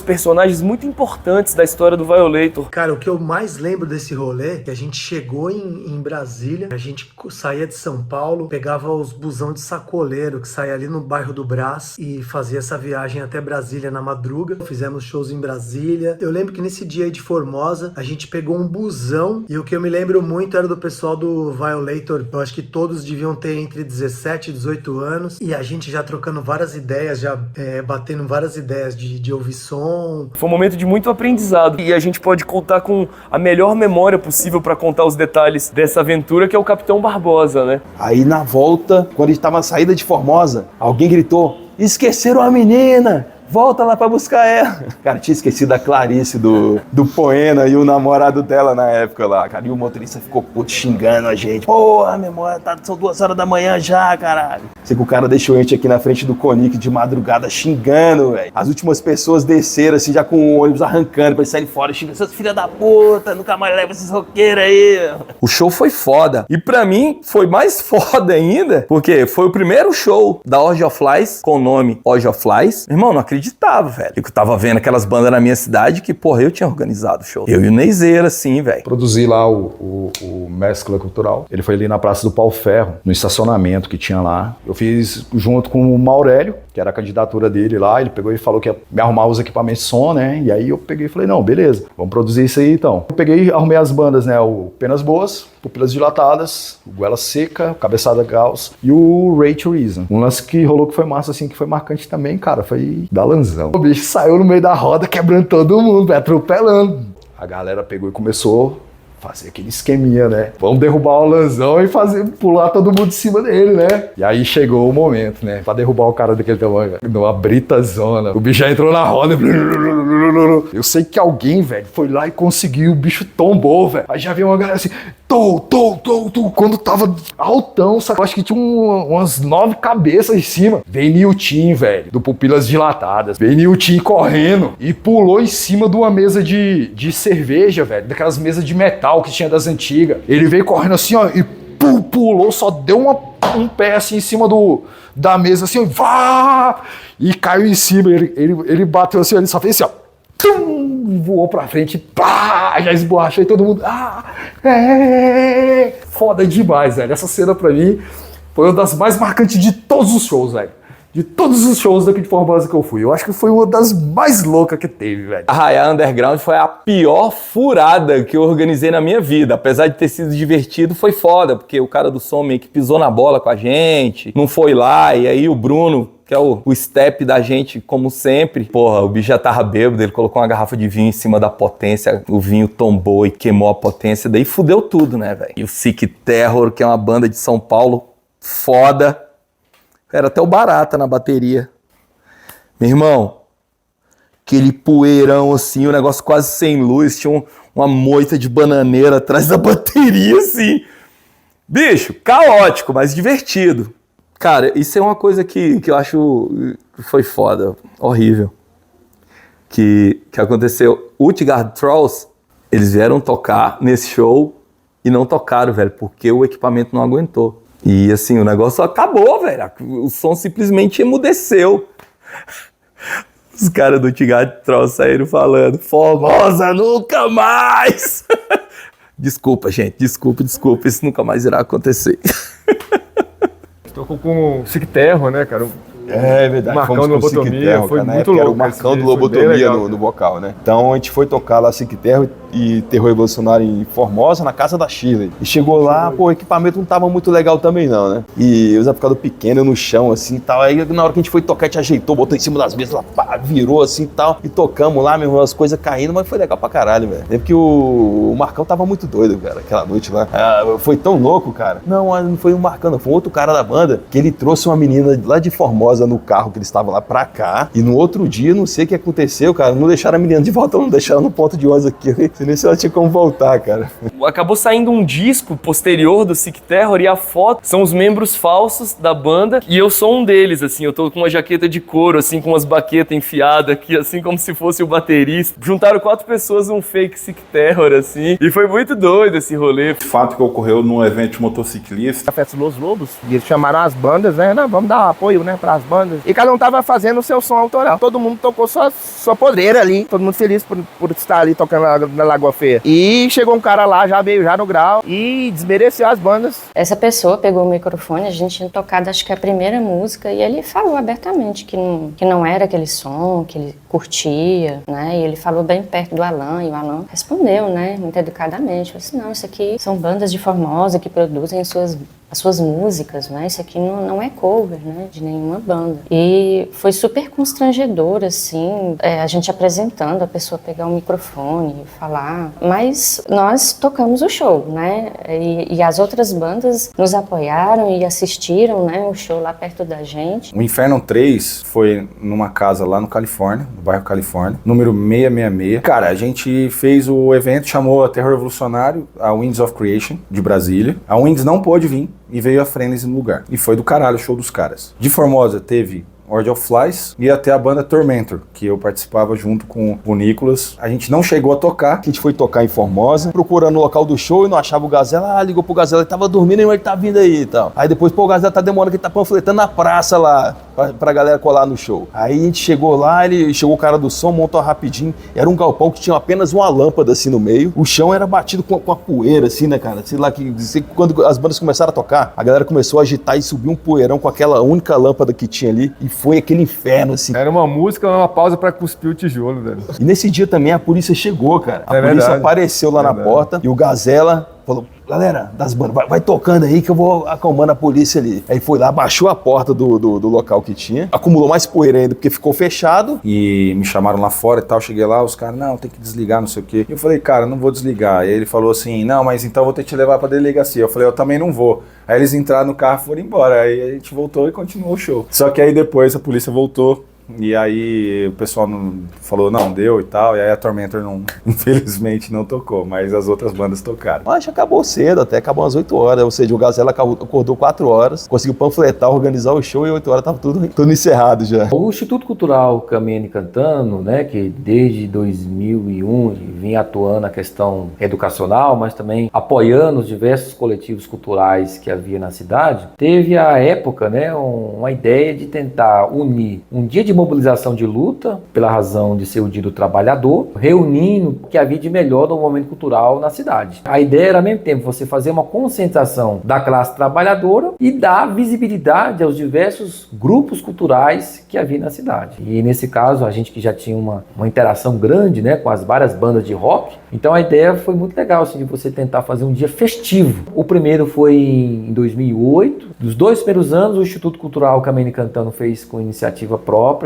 personagens muito importantes da história do Violator. Cara, o que eu mais lembro desse rolê é que a gente chegou em Brasília, a gente saía de São Paulo, pegava os busão de sacoleiro que saía ali no bairro do Brás e fazia essa viagem até Brasília na madruga. Fizemos shows em Brasília. Eu lembro que nesse dia aí de Formosa, a gente pegou um busão e o que eu me lembro muito era do pessoal do Violator. Eu acho que todos deviam ter entre 17 e 18 anos e a gente já trocando várias ideias, já batendo várias ideias de ouvir som. Foi um momento de muito aprendizado e a gente pode contar com a melhor memória possível para contar os detalhes dessa aventura, que é o Capitão Barbosa, né? Aí na volta, quando a gente tava na saída de Formosa, alguém gritou, esqueceram a menina! volta lá pra buscar ela. Cara, tinha esquecido da Clarice do Poena e o namorado dela na época lá, cara. E o motorista ficou puto xingando a gente. Porra, meu irmão, são 2 horas da manhã já, caralho. Sei que o cara deixou a gente aqui na frente do Conic de madrugada xingando, velho. As últimas pessoas desceram assim, já com o ônibus arrancando pra eles saírem fora, xingando, seus filha da puta, nunca mais leva esses roqueiros aí. O show foi foda. E pra mim, foi mais foda ainda, porque foi o primeiro show da Orgy of Flies, com o nome Orgy of Flies. Irmão, não acreditava, velho. Eu tava vendo aquelas bandas na minha cidade que, porra, eu tinha organizado o show. Eu e o Neizeira, assim, velho. Produzi lá o Mescla Cultural. Ele foi ali na Praça do Pau Ferro, no estacionamento que tinha lá. Eu fiz junto com o Maurélio, que era a candidatura dele lá. Ele pegou e falou que ia me arrumar os equipamentos de som, né? E aí eu peguei e falei, não, beleza, vamos produzir isso aí então. Eu peguei e arrumei as bandas, né? O Penas Boas, Pupilas Dilatadas, o Goela Seca, o Cabeçada Gauss e o Rachel Reason. Um lance que rolou que foi massa, assim, que foi marcante também, cara, foi Dalanzão. O bicho saiu no meio da roda, quebrando todo mundo, atropelando. A galera pegou e começou a fazer aquele esqueminha, né? Vamos derrubar o Alanzão e pular todo mundo de cima dele, né? E aí chegou o momento, né? Pra derrubar o cara daquele tamanho, velho. Numa britazona. O bicho já entrou na roda. Eu sei que alguém, velho, foi lá e conseguiu. O bicho tombou, velho. Aí já veio uma galera assim... Quando tava altão, sabe? Eu acho que tinha umas 9 cabeças em cima. Veio Nilton, velho, do Pupilas Dilatadas. Veio Nilton correndo e pulou em cima de uma mesa de cerveja, velho. Daquelas mesas de metal que tinha das antigas. Ele veio correndo assim, ó, e pulou, só deu um pé assim em cima da mesa, assim, vá! E caiu em cima. Ele bateu assim, ele só fez assim, ó. Voou pra frente, pá, já esborrachou e todo mundo. Foda demais, velho. Essa cena pra mim foi uma das mais marcantes de todos os shows, velho. De todos os shows daqui de Formosa que eu fui. Eu acho que foi uma das mais loucas que teve, velho. Arraiá Underground foi a pior furada que eu organizei na minha vida. Apesar de ter sido divertido, foi foda, porque o cara do som meio que pisou na bola com a gente, não foi lá, e aí o Bruno, que é o step da gente, como sempre. Porra, o bicho já tava bêbado, ele colocou uma garrafa de vinho em cima da potência, o vinho tombou e queimou a potência, daí fudeu tudo, né, velho? E o Sick Terror, que é uma banda de São Paulo foda, era até o Barata na bateria. Meu irmão, aquele poeirão assim, o negócio quase sem luz, tinha uma moita de bananeira atrás da bateria, assim. Bicho, caótico, mas divertido. Cara, isso é uma coisa que eu acho que foi foda, horrível. Que aconteceu. O Utgard Trolls, eles vieram tocar nesse show e não tocaram, velho, porque o equipamento não aguentou. E assim, o negócio acabou, velho. O som simplesmente emudeceu. Os caras do Utgard Trolls saíram falando, Formosa nunca mais! Desculpa, gente, desculpa, isso nunca mais irá acontecer. Tocou com o Sick Terror, né, cara? É verdade, Marcão fomos do com Lobotomia, Sick Terror, foi cara, na muito época louco. era o Marcão do Foi bem Lobotomia legal, no vocal, né? Então a gente foi tocar lá Sick Terror e Terror Revolucionário em Formosa, na casa da Shirley. E chegou lá, pô, o equipamento não tava muito legal também não, né? E os amplificador pequeno no chão, assim, e tal. Aí na hora que a gente foi tocar, a gente ajeitou, botou em cima das mesas, lá, pá, virou assim e tal. E tocamos lá, meu irmão, as coisas caindo, mas foi legal pra caralho, velho. É porque o Marcão tava muito doido, cara, aquela noite lá. Foi tão louco, cara. Não foi o Marcão, não. Foi um outro cara da banda, que ele trouxe uma menina lá de Formosa no carro que eles estavam lá pra cá. E no outro dia, não sei o que aconteceu, cara, não deixaram a menina de volta, não deixaram no ponto de ônibus aqui. Não sei se ela tinha como voltar, cara. Acabou saindo um disco posterior do Sick Terror e a foto são os membros falsos da banda e eu sou um deles, assim, eu tô com uma jaqueta de couro, assim, com umas baquetas enfiadas aqui, assim, como se fosse o baterista. Juntaram 4 pessoas num fake Sick Terror, assim, e foi muito doido esse rolê. O fato que ocorreu num evento motociclista. A Festa Los Lobos, e eles chamaram as bandas, né, não, vamos dar apoio, né, pras bandas. E cada um tava fazendo o seu som autoral. Todo mundo tocou sua podreira ali, todo mundo feliz por estar ali tocando na Lagoa Feia. E chegou um cara lá, já veio já no grau e desmereceu as bandas. Essa pessoa pegou o microfone, a gente tinha tocado acho que a primeira música e ele falou abertamente que não era aquele som, que ele curtia, né? E ele falou bem perto do Alan e o Alan respondeu, né? Muito educadamente. Falou assim, não, isso aqui são bandas de Formosa que produzem suas as suas músicas, né? Isso aqui não é cover, né? De nenhuma banda. E foi super constrangedor, assim, a gente apresentando, a pessoa pegar um microfone e falar. Mas nós tocamos o show, né? E as outras bandas nos apoiaram e assistiram, né? O show lá perto da gente. O Inferno 3 foi numa casa lá no Califórnia, no bairro Califórnia, número 666. Cara, a gente fez o evento, chamou a Terror Revolucionário, a Winds of Creation, de Brasília. A Winds não pôde vir e veio a Frenzy no lugar. E foi do caralho o show dos caras. De Formosa teve Horde of Flies e até a banda Tormentor, que eu participava junto com o Nicolas. A gente não chegou a tocar. A gente foi tocar em Formosa, procurando o local do show e não achava o Gazela. Ligou pro Gazela, ele tava dormindo e ele tá vindo aí e tal. Aí depois, o Gazela tá demorando, que ele tá panfletando na praça lá, pra galera colar no show. Aí a gente chegou lá, chegou o cara do som, montou rapidinho. Era um galpão que tinha apenas uma lâmpada assim no meio. O chão era batido com a poeira assim, né, cara? Sei lá, quando as bandas começaram a tocar, a galera começou a agitar e subiu um poeirão com aquela única lâmpada que tinha ali. E foi aquele inferno, assim. Era uma música, uma pausa pra cuspir o tijolo, velho. E nesse dia também a polícia chegou, cara. A polícia verdade. apareceu lá na porta e o Gazela falou: galera das bandas, vai tocando aí que eu vou acalmando a polícia ali. Aí foi lá, baixou a porta do local que tinha, acumulou mais poeira ainda porque ficou fechado. E me chamaram lá fora e tal, cheguei lá, os caras, não, tem que desligar, não sei o quê. E eu falei, cara, não vou desligar. E aí ele falou assim, não, mas então eu vou ter que te levar pra delegacia. Eu falei, eu também não vou. Aí eles entraram no carro e foram embora. Aí a gente voltou e continuou o show. Só que aí depois a polícia voltou. E aí o pessoal falou, não, deu e tal. E aí a Tormentor infelizmente não tocou, mas as outras bandas tocaram. Acho que acabou cedo, até acabou às 8 horas. Ou seja, o Gazela acordou 4 horas, conseguiu panfletar, organizar o show e 8 horas tava tudo encerrado já. O Instituto Cultural Caminhando e Cantando, né, que desde 2001 vinha atuando na questão educacional, mas também apoiando os diversos coletivos culturais que havia na cidade, teve à época, né, uma ideia de tentar unir um dia de mobilização de luta, pela razão de ser o Dia do Trabalhador, reunindo o que havia de melhor no momento cultural na cidade. A ideia era, ao mesmo tempo, você fazer uma concentração da classe trabalhadora e dar visibilidade aos diversos grupos culturais que havia na cidade. E nesse caso, a gente que já tinha uma interação grande, né, com as várias bandas de rock, então a ideia foi muito legal, assim, de você tentar fazer um dia festivo. O primeiro foi em 2008. Dos 2 primeiros anos, o Instituto Cultural Caminhando e Cantando fez com iniciativa própria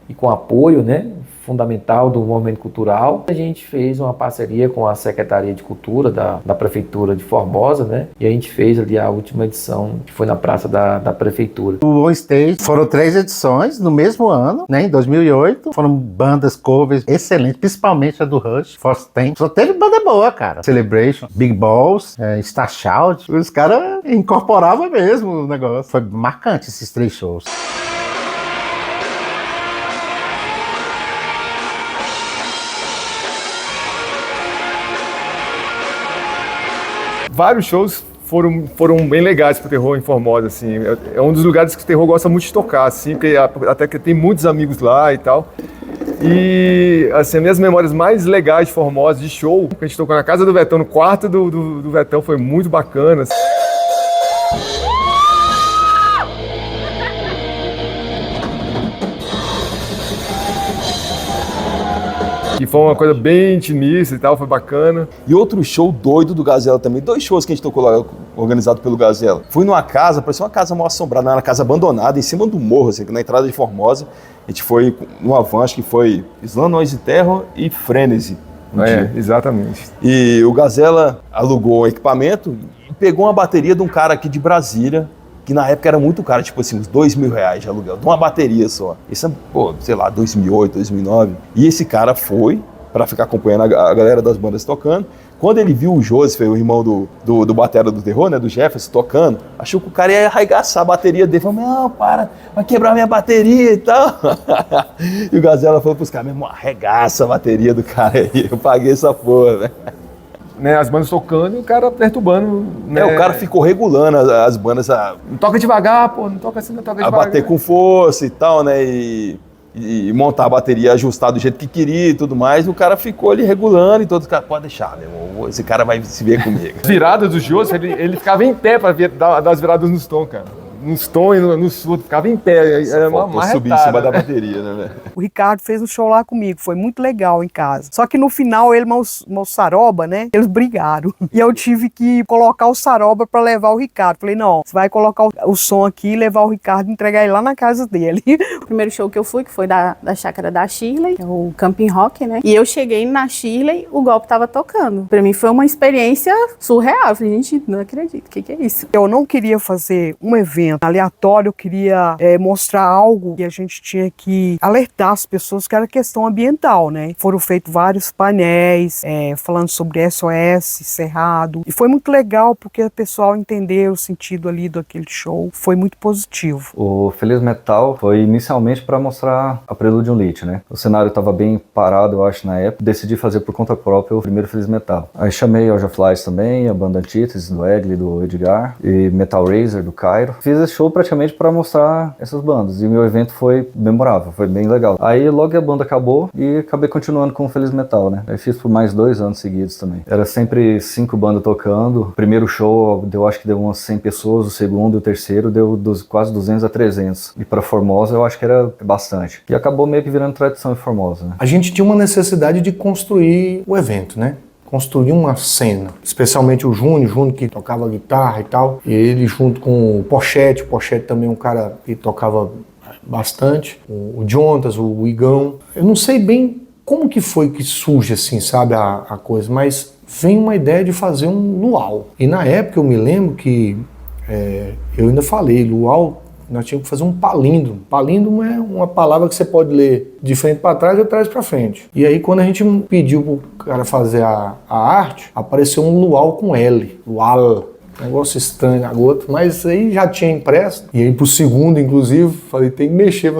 e com apoio, né, fundamental do movimento cultural. A gente fez uma parceria com a Secretaria de Cultura da Prefeitura de Formosa, né, e a gente fez ali a última edição, que foi na Praça da Prefeitura. O On Stage foram 3 edições no mesmo ano, né, em 2008. Foram bandas covers excelentes, principalmente a do Rush, Force Tank. Só teve banda boa, cara. Celebration, Big Balls, Star Shout. Os caras incorporavam mesmo o negócio. Foi marcante esses 3 shows. Vários shows foram bem legais pro terror em Formosa, assim. É um dos lugares que o terror gosta muito de tocar, assim, porque até que tem muitos amigos lá e tal. E, assim, as minhas memórias mais legais de Formosa, de show, que a gente tocou na casa do Vetão, no quarto do Vetão, foi muito bacana. E foi uma coisa bem intimista e tal, foi bacana. E outro show doido do Gazela também, 2 shows que a gente tocou lá, organizado pelo Gazela. Fui numa casa, parecia uma casa mal assombrada, uma casa abandonada, em cima do morro, assim, na entrada de Formosa. A gente foi numa van, acho que foi Slam, Noise Terror e Frenzy. Exatamente. E o Gazela alugou o equipamento e pegou uma bateria de um cara aqui de Brasília, que na época era muito caro, tipo assim, uns R$2.000 de aluguel, de uma bateria só. Isso é, sei lá, 2008, 2009. E esse cara foi pra ficar acompanhando a galera das bandas tocando. Quando ele viu o Joseph, o irmão do batera do terror, né, do Jefferson, tocando, achou que o cara ia arregaçar a bateria dele. Falou, não, para, vai quebrar minha bateria e tal. E o Gazela falou pros caras, meu irmão, arregaça a bateria do cara aí, eu paguei essa porra, velho. Né, as bandas tocando e o cara perturbando. Né? O cara ficou regulando as bandas não toca devagar, pô, não toca assim, não toca devagar. A bater com força e tal, né? E montar a bateria, ajustar do jeito que queria e tudo mais. O cara ficou ali regulando e todos os caras, pode deixar, meu irmão, esse cara vai se ver comigo. Viradas do Joseph, ele ficava em pé pra dar as viradas nos tons, cara. nos tons e nos outros, ficava em pé. Era uma Faltou subir em cima da bateria, né, velho? O Ricardo fez um show lá comigo, foi muito legal em casa. Só que no final, ele e o Saroba, né, eles brigaram. E eu tive que colocar o Saroba pra levar o Ricardo. Falei, não, você vai colocar o som aqui, levar o Ricardo e entregar ele lá na casa dele. O primeiro show que eu fui, que foi da chácara da Shirley, que é o Camping Rock, né? E eu cheguei na Shirley, o golpe tava tocando. Pra mim foi uma experiência surreal. Eu falei, gente, não acredito, o que é isso? Eu não queria fazer um evento aleatório, eu queria mostrar algo que a gente tinha que alertar as pessoas que era questão ambiental, né? Foram feitos vários painéis falando sobre SOS, Cerrado. E foi muito legal porque o pessoal entendeu o sentido ali daquele show. Foi muito positivo. O Feliz Metal foi inicialmente para mostrar a Preludium Lit, né? O cenário estava bem parado, eu acho, na época. Decidi fazer por conta própria o primeiro Feliz Metal. Aí chamei Alja Flies também, a banda Antíteses, do Egli, do Edgar, e Metal Razor, do Cairo. Fiz esse show praticamente para mostrar essas bandas. E o meu evento foi memorável, foi bem legal. Aí logo a banda acabou e acabei continuando com o Feliz Metal, né? Aí fiz por mais 2 anos seguidos também. Era sempre 5 bandas tocando. O primeiro show, eu acho que deu umas 100 pessoas, o segundo e o terceiro deu quase 200 a 300. E para Formosa eu acho que era bastante. E acabou meio que virando tradição em Formosa, né? A gente tinha uma necessidade de construir o evento, né? Construir uma cena, especialmente o Júnior que tocava guitarra e tal, e ele junto com o Pochete também é um cara que tocava bastante, o Jontas, o Igão. Eu não sei bem como que foi que surge assim, sabe, a coisa, mas vem uma ideia de fazer um luau. E na época eu me lembro que eu ainda falei, luau, nós tínhamos que fazer um palíndromo. Palíndromo é uma palavra que você pode ler de frente para trás ou de trás para frente. E aí quando a gente pediu pro cara fazer a arte, apareceu um luau com L, luau. Negócio estranho agora, mas aí já tinha impresso. E aí pro segundo, inclusive, falei, tem que mexer.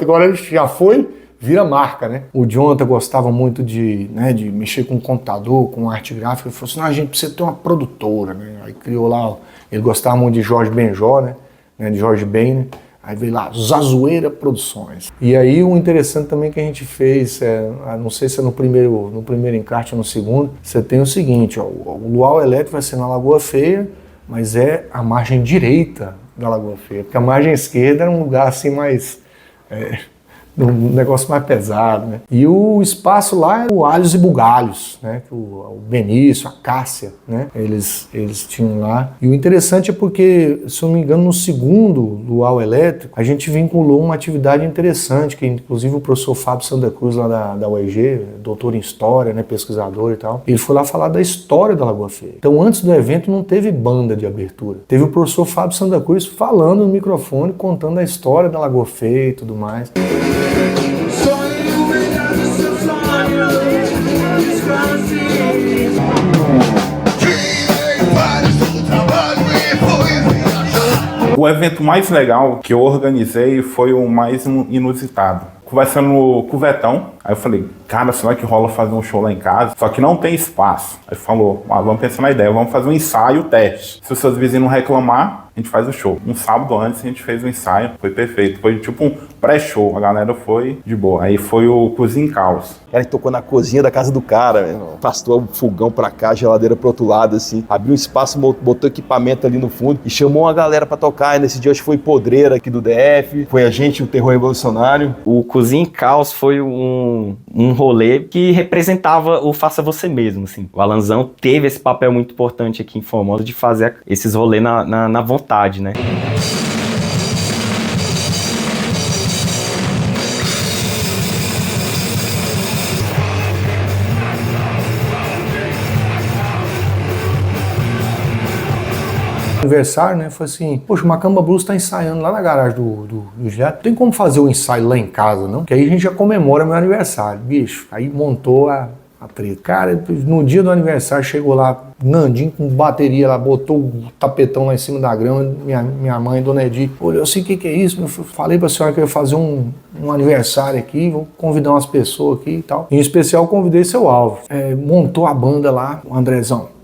Agora ele já foi, vira marca, né? O Jonathan gostava muito de mexer com computador, com arte gráfica. Ele falou assim, não, a gente precisa ter uma produtora, né? Aí criou lá, ele gostava muito de Jorge Benjó, né? De Jorge Ben, né? Aí veio lá, Zazueira Produções. E aí o interessante também que a gente fez, não sei se é no primeiro encarte ou no segundo, você tem o seguinte, ó, o luau elétrico vai ser na Lagoa Feia, mas é a margem direita da Lagoa Feia, porque a margem esquerda era um lugar assim mais... um negócio mais pesado, né? E o espaço lá é o Alhos e Bugalhos, né? O Benício, a Cássia, né? Eles tinham lá. E o interessante é porque, se eu não me engano, no segundo luau elétrico, a gente vinculou uma atividade interessante, que inclusive o professor Fábio Santa Cruz lá da UEG, doutor em História, né? Pesquisador e tal, ele foi lá falar da história da Lagoa Feia. Então, antes do evento, não teve banda de abertura. Teve o professor Fábio Santa Cruz falando no microfone, contando a história da Lagoa Feia e tudo mais. O evento mais legal que eu organizei foi o mais inusitado. Conversando com o Vetão, aí eu falei, cara, será que rola fazer um show lá em casa? Só que não tem espaço. Aí falou, vamos pensar na ideia, vamos fazer um ensaio, teste. Se os seus vizinhos não reclamar, a gente faz o show. Um sábado antes a gente fez o ensaio, foi perfeito. Foi tipo um pré-show, a galera foi de boa. Aí foi o Cozinha em Caos. O cara que tocou na cozinha da casa do cara, pastou o fogão pra cá, geladeira pro outro lado, assim. Abriu um espaço, botou equipamento ali no fundo e chamou uma galera pra tocar. E nesse dia acho que foi Podreira aqui do DF, foi a gente, o Terror Revolucionário. O Cozinha em Caos foi um rolê que representava o faça você mesmo, assim. O Alanzão teve esse papel muito importante aqui em Formosa de fazer esses rolês na vontade, né? Aniversário, né? Foi assim, poxa, o Macamba Blues tá ensaiando lá na garagem do Gilberto. Tem como fazer o ensaio lá em casa, não? Que aí a gente já comemora meu aniversário, bicho. Aí montou a treta. Cara, no dia do aniversário chegou lá, Nandinho com bateria lá, botou o tapetão lá em cima da grama. Minha mãe, Dona Edi, olha, eu sei o que é isso. Eu falei pra senhora que eu ia fazer um aniversário aqui, vou convidar umas pessoas aqui e tal. Em especial, convidei seu Alvo. Montou a banda lá, o Andrezão.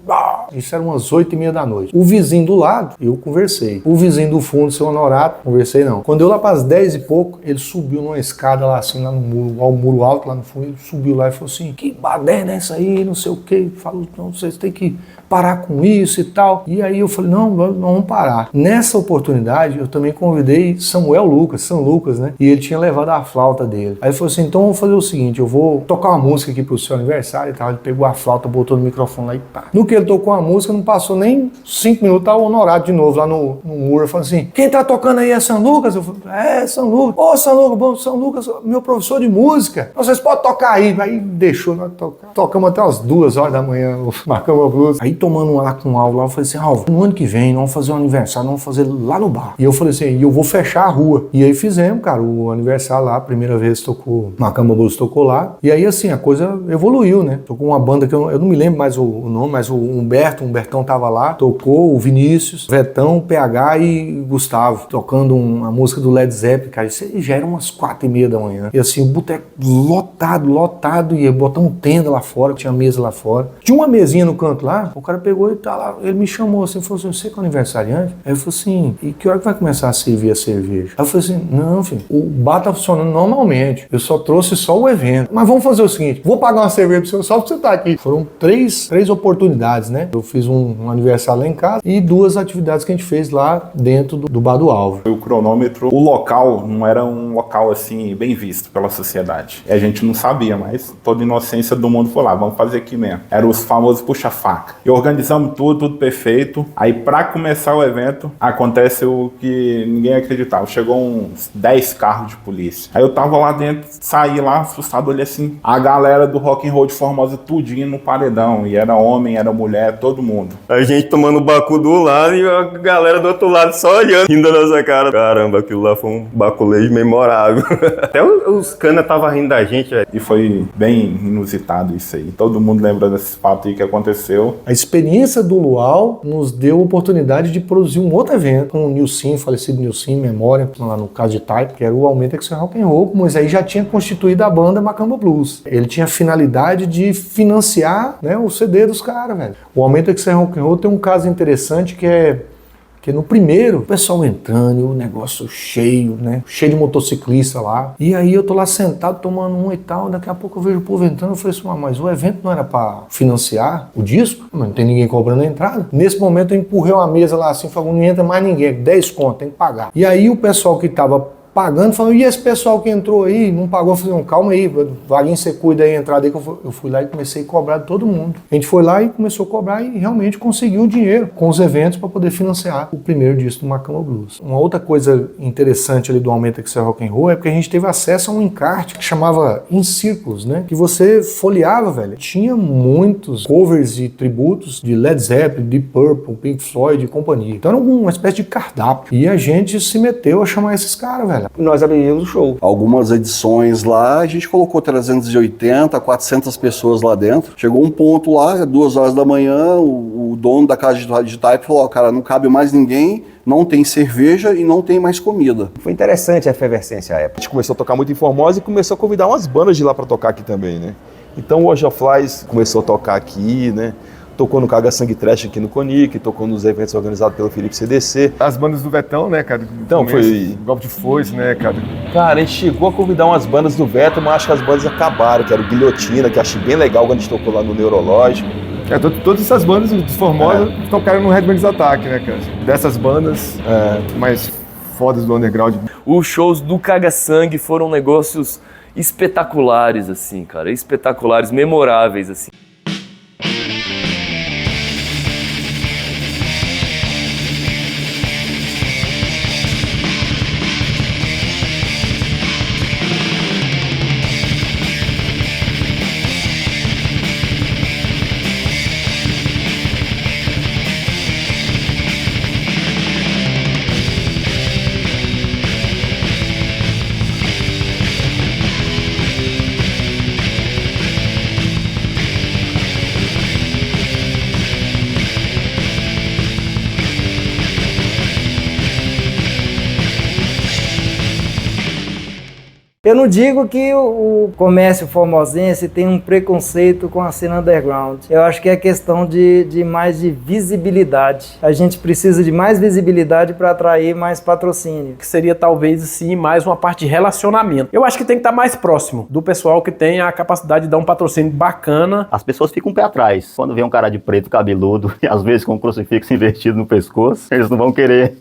Isso era umas 8h30 da noite. O vizinho do lado, eu conversei. O vizinho do fundo, seu Honorato, conversei não. Quando eu lá para as 10 e pouco, ele subiu numa escada lá assim, lá no muro, ao muro alto lá no fundo, ele subiu lá e falou assim, que baderna é essa aí, não sei o que. Falou, não, vocês têm que parar com isso e tal. E aí eu falei, não, vamos parar. Nessa oportunidade, eu também convidei Samuel Lucas, São Lucas, né? E ele tinha levado a flauta dele. Aí ele falou assim, então vamos fazer o seguinte, eu vou tocar uma música aqui pro seu aniversário e tal. Ele pegou a flauta, botou no microfone lá e pá. No que ele tocou a música, não passou nem 5 minutos, tava o Honorato de novo lá no muro, falando assim, quem tá tocando aí é São Lucas? Eu falei, São Lucas. Ô, São Lucas, bom, São Lucas, meu professor de música. Vocês podem tocar aí. Aí deixou nós tocar. Tocamos até umas 2 horas da manhã, o Macamba Blues. Aí tomando lá com aula, eu falei assim, Alva, no ano que vem, nós vamos fazer um aniversário, nós vamos fazer lá no bar. E eu falei assim, e eu vou fechar a rua. E aí fizemos, cara, o aniversário lá, a primeira vez tocou, Macamba Blues tocou lá. E aí, assim, a coisa evoluiu, né? Tocou uma banda que eu não me lembro mais o nome, mas o Humbertão tava lá, tocou o Vinícius, Vetão, PH e Gustavo, tocando uma música do Led Zeppelin, cara. Isso já era umas 4h30 da manhã. E assim, o boteco lotado, e botamos tenda lá fora, tinha mesa lá fora. Tinha uma mesinha no canto lá, o cara pegou e tá lá, ele me chamou assim, falou assim, você que é aniversariante? Aí eu falei assim, e que hora que vai começar a servir a cerveja? Aí eu falei assim, não, filho, o bar tá funcionando normalmente, eu só trouxe só o evento. Mas vamos fazer o seguinte, vou pagar uma cerveja pro senhor só pra você estar aqui. Foram três oportunidades, né? Eu fiz um aniversário lá em casa e 2 atividades que a gente fez lá dentro do bar do Alvo. O cronômetro, o local não era um local assim bem visto pela sociedade. E a gente não sabia, mas toda inocência do mundo foi lá, vamos fazer aqui mesmo. Era os famosos puxa-faca. E organizamos tudo perfeito. Aí pra começar o evento, acontece o que ninguém acreditava. Chegou uns 10 carros de polícia. Aí eu tava lá dentro, saí lá assustado, olhei assim, a galera do Rock and Roll de Formosa tudinho no paredão. E era homem, era mulher, todo mundo. A gente tomando o bacu do lado e a galera do outro lado só olhando, rindo da nossa cara. Caramba, aquilo lá foi um baculejo memorável. Até os canas estavam rindo da gente, velho. E foi bem inusitado isso aí. Todo mundo lembra desse fato aí que aconteceu. A experiência do Luau nos deu a oportunidade de produzir um outro evento com o Nilson, falecido Nilson, em memória, lá no caso de Type, que era o Aumenta Que Seu Rock and Roll, mas aí já tinha constituído a banda Macamba Blues. Ele tinha a finalidade de financiar, né, o CD dos caras, velho. O Aumenta Que Seu Rock and Roll tem um caso interessante que no primeiro, o pessoal entrando, o negócio cheio, né? Cheio de motociclista lá. E aí eu tô lá sentado tomando um e tal, daqui a pouco eu vejo o povo entrando, eu falei assim, mas o evento não era pra financiar o disco? Mas não tem ninguém cobrando a entrada. Nesse momento eu empurrei uma mesa lá assim, falei, não entra mais ninguém, 10 conto, tem que pagar. E aí o pessoal que tava pagando, falando, e esse pessoal que entrou aí, não pagou, eu falei, calma aí, Vaguinho, você cuida aí, a entrada aí, que eu fui lá e comecei a cobrar de todo mundo. A gente foi lá e começou a cobrar e realmente conseguiu o dinheiro com os eventos para poder financiar o primeiro disco do Macamba Blues. Uma outra coisa interessante ali do Aumenta Que Seu Rock and Roll é porque a gente teve acesso a um encarte que chamava In Circles, né, que você folheava, velho. Tinha muitos covers e tributos de Led Zeppelin, Deep Purple, Pink Floyd e companhia. Então era uma espécie de cardápio. E a gente se meteu a chamar esses caras, velho. Nós abrimos o show. Algumas edições lá, a gente colocou 380, 400 pessoas lá dentro. Chegou um ponto lá, 2 horas da manhã, o dono da casa de Type falou, cara, não cabe mais ninguém, não tem cerveja e não tem mais comida. Foi interessante a efervescência à época. A gente começou a tocar muito em Formosa e começou a convidar umas bandas de lá para tocar aqui também, né? Então o World of Flies começou a tocar aqui, né? Tocou no Caga Sangue Trash aqui no Conic, tocou nos eventos organizados pelo Felipe CDC. As bandas do Vetão, né, cara? Então, foi... Golpe de Foice, né, cara? Cara, a gente chegou a convidar umas bandas do Vetão, mas acho que as bandas acabaram, que era o Guilhotina, que achei bem legal quando a gente tocou lá no Neurológico. Todas essas bandas de Formosa tocaram no Redman's Attack, né, cara? Dessas bandas mais fodas do underground. Os shows do Caga Sangue foram negócios espetaculares, assim, cara. Espetaculares, memoráveis, assim. Eu não digo que o comércio formosense tem um preconceito com a cena underground. Eu acho que é questão de mais de visibilidade. A gente precisa de mais visibilidade para atrair mais patrocínio. Que seria talvez assim mais uma parte de relacionamento. Eu acho que tem que estar mais próximo do pessoal que tem a capacidade de dar um patrocínio bacana. As pessoas ficam um pé atrás. Quando vê um cara de preto cabeludo e às vezes com um crucifixo invertido no pescoço, eles não vão querer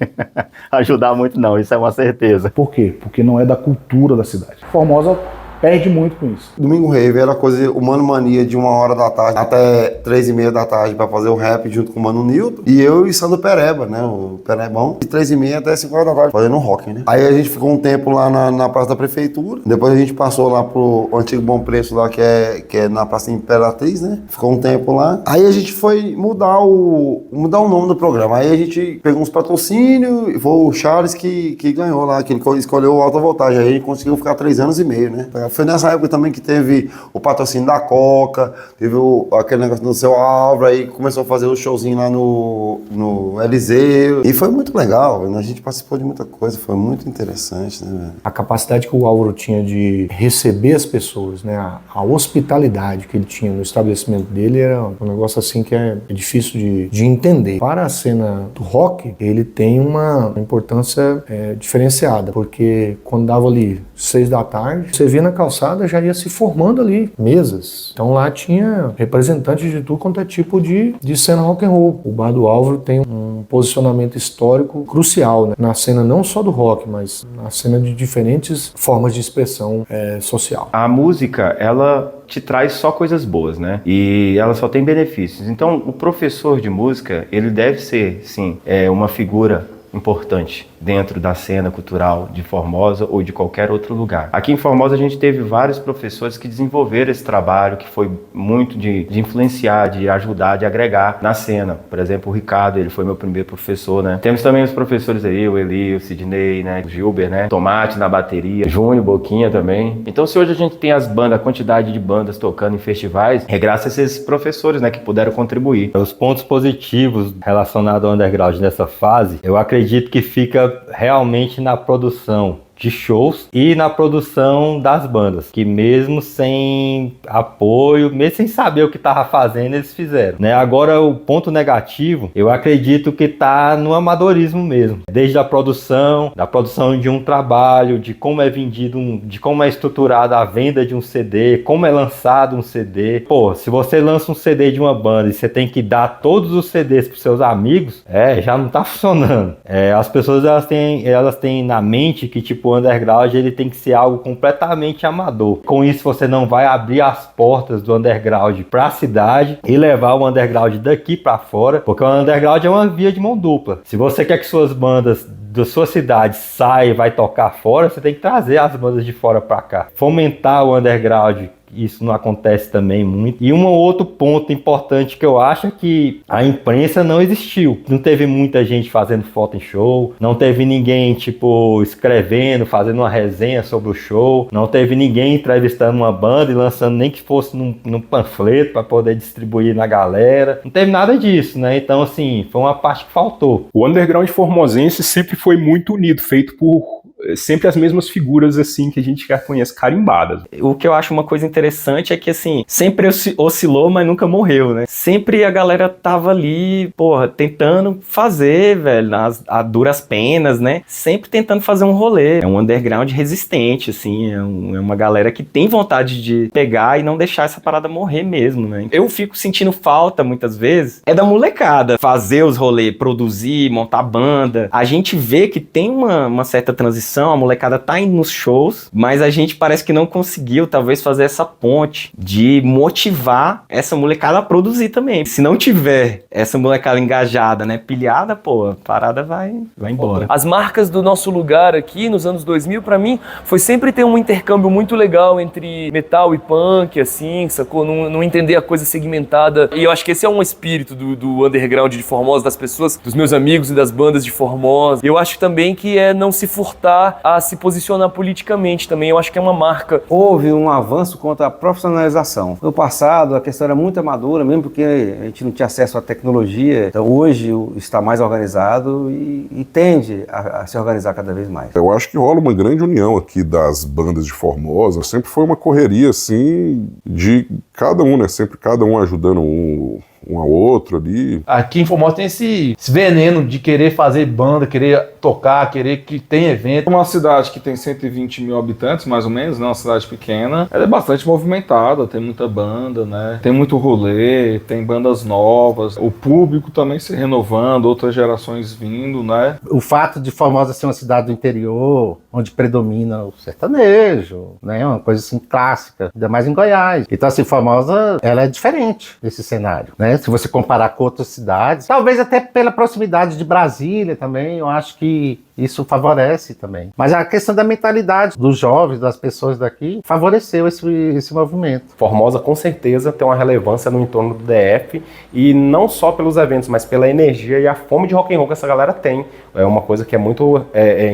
ajudar muito não, isso é uma certeza. Por quê? Porque não é da cultura da cidade. Formosa perde muito com isso. Domingo Rave era coisa, o Mano Mania de 1h da tarde até 3h30 da tarde pra fazer o rap junto com o Mano Nilton. E eu e Sandro Pereba, né? O Perebão. De 3h30 até 5h da tarde fazendo rock, né? Aí a gente ficou um tempo lá na Praça da Prefeitura. Depois a gente passou lá pro antigo Bom Preço lá, que é na Praça Imperatriz, né? Ficou um tempo lá. Aí a gente foi mudar o nome do programa. Aí a gente pegou uns patrocínios e foi o Charles que ganhou lá, que ele escolheu o Alta Voltagem. Aí a gente conseguiu ficar 3 anos e meio, né? Foi nessa época também que teve o patrocínio da Coca, teve aquele negócio do Seu Álvaro, aí começou a fazer o showzinho lá no Eliseu. E foi muito legal, né? A gente participou de muita coisa, foi muito interessante, né, velho? A capacidade que o Álvaro tinha de receber as pessoas, né? A hospitalidade que ele tinha no estabelecimento dele era um negócio assim que é difícil de entender. Para a cena do rock, ele tem uma importância diferenciada, porque quando dava ali 6 da tarde, você via na calçada, já ia se formando ali mesas. Então lá tinha representantes de tudo quanto é tipo de cena rock and roll. O Bar do Álvaro tem um posicionamento histórico crucial, né? Na cena não só do rock, mas na cena de diferentes formas de expressão social. A música, ela te traz só coisas boas, né? E ela só tem benefícios. Então, o professor de música, ele deve ser, sim, uma figura importante dentro da cena cultural de Formosa ou de qualquer outro lugar. Aqui em Formosa a gente teve vários professores que desenvolveram esse trabalho, que foi muito de influenciar, de ajudar, de agregar na cena. Por exemplo, o Ricardo, ele foi meu primeiro professor, né? Temos também os professores aí, o Eli, o Sidney, né? O Gilber, né? Tomate na bateria, Júnior, Boquinha também. Então, se hoje a gente tem as bandas, a quantidade de bandas tocando em festivais, é graças a esses professores, né? Que puderam contribuir. Os pontos positivos relacionados ao underground nessa fase, eu acredito que fica realmente na produção de shows e na produção das bandas, que mesmo sem apoio, mesmo sem saber o que tava fazendo, eles fizeram, né? Agora, o ponto negativo, eu acredito que tá no amadorismo mesmo, desde a produção, da produção de um trabalho, de como é vendido, de como é estruturada a venda de um CD, como é lançado um CD. Pô, se você lança um CD de uma banda e você tem que dar todos os CDs pros seus amigos, já não tá funcionando. As pessoas, elas têm na mente que, tipo, o underground ele tem que ser algo completamente amador. Com isso você não vai abrir as portas do underground para a cidade e levar o underground daqui para fora, porque o underground é uma via de mão dupla. Se você quer que suas bandas da sua cidade saia e vai tocar fora, você tem que trazer as bandas de fora para cá. Fomentar o underground, isso não acontece também muito. E um outro ponto importante que eu acho é que a imprensa não existiu. Não teve muita gente fazendo foto em show, não teve ninguém, tipo, escrevendo, fazendo uma resenha sobre o show, não teve ninguém entrevistando uma banda e lançando nem que fosse num panfleto para poder distribuir na galera. Não teve nada disso, né? Então, assim, foi uma parte que faltou. O underground formosense sempre foi muito unido, feito por sempre as mesmas figuras, assim, que a gente já conhece, carimbadas. O que eu acho uma coisa interessante é que, assim, sempre oscilou, mas nunca morreu, né? Sempre a galera tava ali, porra, tentando fazer, velho, a duras penas, né? Sempre tentando fazer um rolê. É um underground resistente, assim, é uma galera que tem vontade de pegar e não deixar essa parada morrer mesmo, né? Eu fico sentindo falta, muitas vezes, da molecada fazer os rolês, produzir, montar banda. A gente vê que tem uma certa transição, a molecada tá indo nos shows, mas a gente parece que não conseguiu, talvez, fazer essa ponte de motivar essa molecada a produzir também. Se não tiver essa molecada engajada, né, pilhada, pô, a parada vai embora. As marcas do nosso lugar aqui, nos anos 2000, pra mim, foi sempre ter um intercâmbio muito legal entre metal e punk, assim, sacou? Não entender a coisa segmentada. E eu acho que esse é um espírito do underground de Formosa, das pessoas, dos meus amigos e das bandas de Formosa. Eu acho também que é não se furtar começar a se posicionar politicamente também. Eu acho que é uma marca. Houve um avanço quanto à profissionalização. No passado, a questão era muito amadora, mesmo porque a gente não tinha acesso à tecnologia. Então, hoje está mais organizado e tende a se organizar cada vez mais. Eu acho que rola uma grande união aqui das bandas de Formosa. Sempre foi uma correria, assim, de cada um, né? Sempre cada um ajudando um ao outro ali. Aqui em Formosa tem esse veneno de querer fazer banda, querer tocar, querer que tenha evento. Uma cidade que tem 120 mil habitantes, mais ou menos, né? Uma cidade pequena, ela é bastante movimentada, tem muita banda, né? Tem muito rolê, tem bandas novas, o público também se renovando, outras gerações vindo, né? O fato de Formosa ser uma cidade do interior, onde predomina o sertanejo, né? Uma coisa assim clássica, ainda mais em Goiás. Então assim, Formosa, ela é diferente desse cenário, né? Se você comparar com outras cidades, talvez até pela proximidade de Brasília também, eu acho que isso favorece também. Mas a questão da mentalidade dos jovens, das pessoas daqui, favoreceu esse movimento. Formosa, com certeza, tem uma relevância no entorno do DF, e não só pelos eventos, mas pela energia e a fome de rock and roll que essa galera tem. É uma coisa que é muito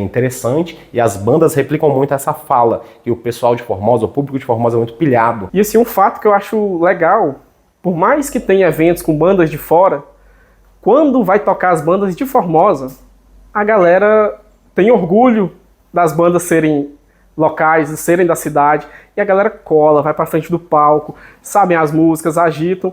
interessante, e as bandas replicam muito essa fala, que o pessoal de Formosa, o público de Formosa é muito pilhado. E assim, um fato que eu acho legal, por mais que tenha eventos com bandas de fora, quando vai tocar as bandas de Formosa, a galera tem orgulho das bandas serem locais, serem da cidade, e a galera cola, vai pra frente do palco, sabem as músicas, agitam,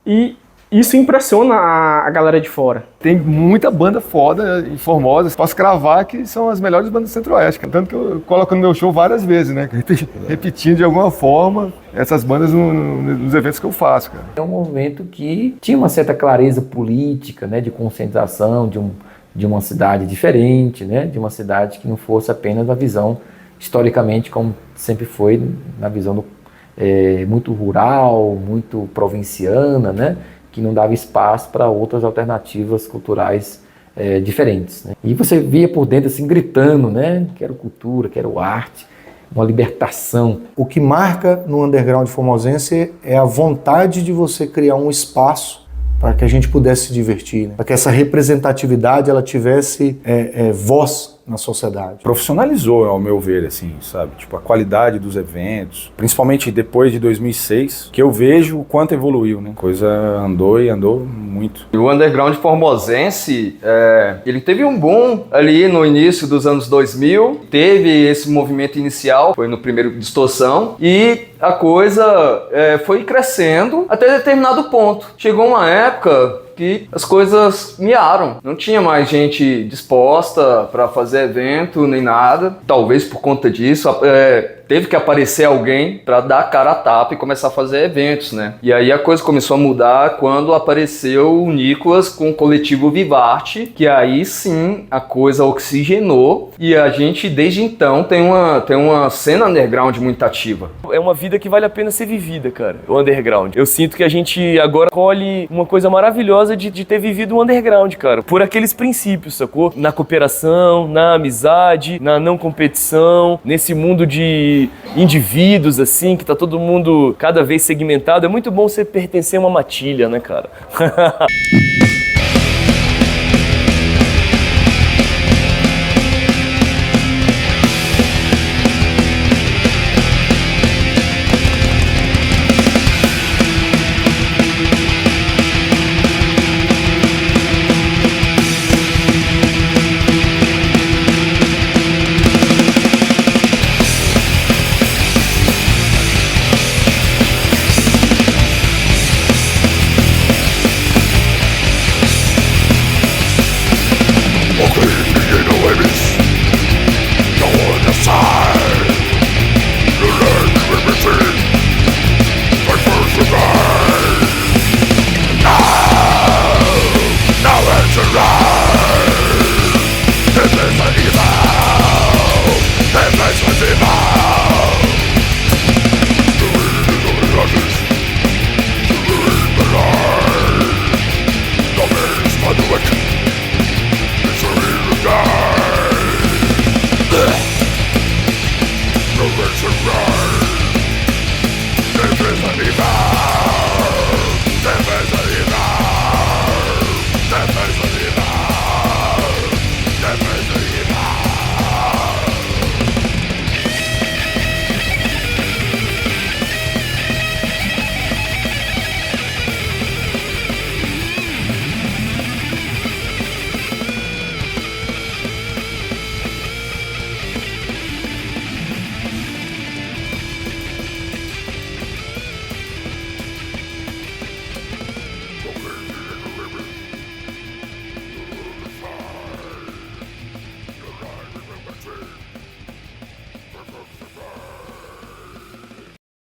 e isso impressiona a galera de fora. Tem muita banda foda em Formosa, posso cravar que são as melhores bandas do Centro-Oeste, tanto que eu coloco no meu show várias vezes, né? Repetindo de alguma forma essas bandas nos eventos que eu faço, cara. É um movimento que tinha uma certa clareza política, né, de conscientização de uma cidade diferente, né, de uma cidade que não fosse apenas a visão, historicamente, como sempre foi, na visão muito rural, muito provinciana, né, que não dava espaço para outras alternativas culturais diferentes, né. E você via por dentro assim, gritando, né, quero cultura, quero arte, uma libertação. O que marca no underground formosense é a vontade de você criar um espaço para que a gente pudesse se divertir, né? Para que essa representatividade ela tivesse voz na sociedade. Profissionalizou, ao meu ver, assim, sabe? Tipo, a qualidade dos eventos, principalmente depois de 2006, que eu vejo o quanto evoluiu, né? A coisa andou e andou muito. E o underground formosense, ele teve um boom ali no início dos anos 2000, teve esse movimento inicial, foi no primeiro Distorção, e a coisa foi crescendo até determinado ponto. Chegou uma época que as coisas miaram. Não tinha mais gente disposta para fazer evento nem nada. Talvez por conta disso, teve que aparecer alguém para dar a cara a tapa e começar a fazer eventos, né? E aí a coisa começou a mudar quando apareceu o Nicolas com o coletivo Vivarte, que aí sim a coisa oxigenou e a gente desde então tem uma cena underground muito ativa. É uma vida que vale a pena ser vivida, cara, o underground. Eu sinto que a gente agora colhe uma coisa maravilhosa de ter vivido o underground, cara, por aqueles princípios, sacou? Na cooperação, na amizade, na não competição, nesse mundo de indivíduos, assim, que tá todo mundo cada vez segmentado. É muito bom você pertencer a uma matilha, né, cara?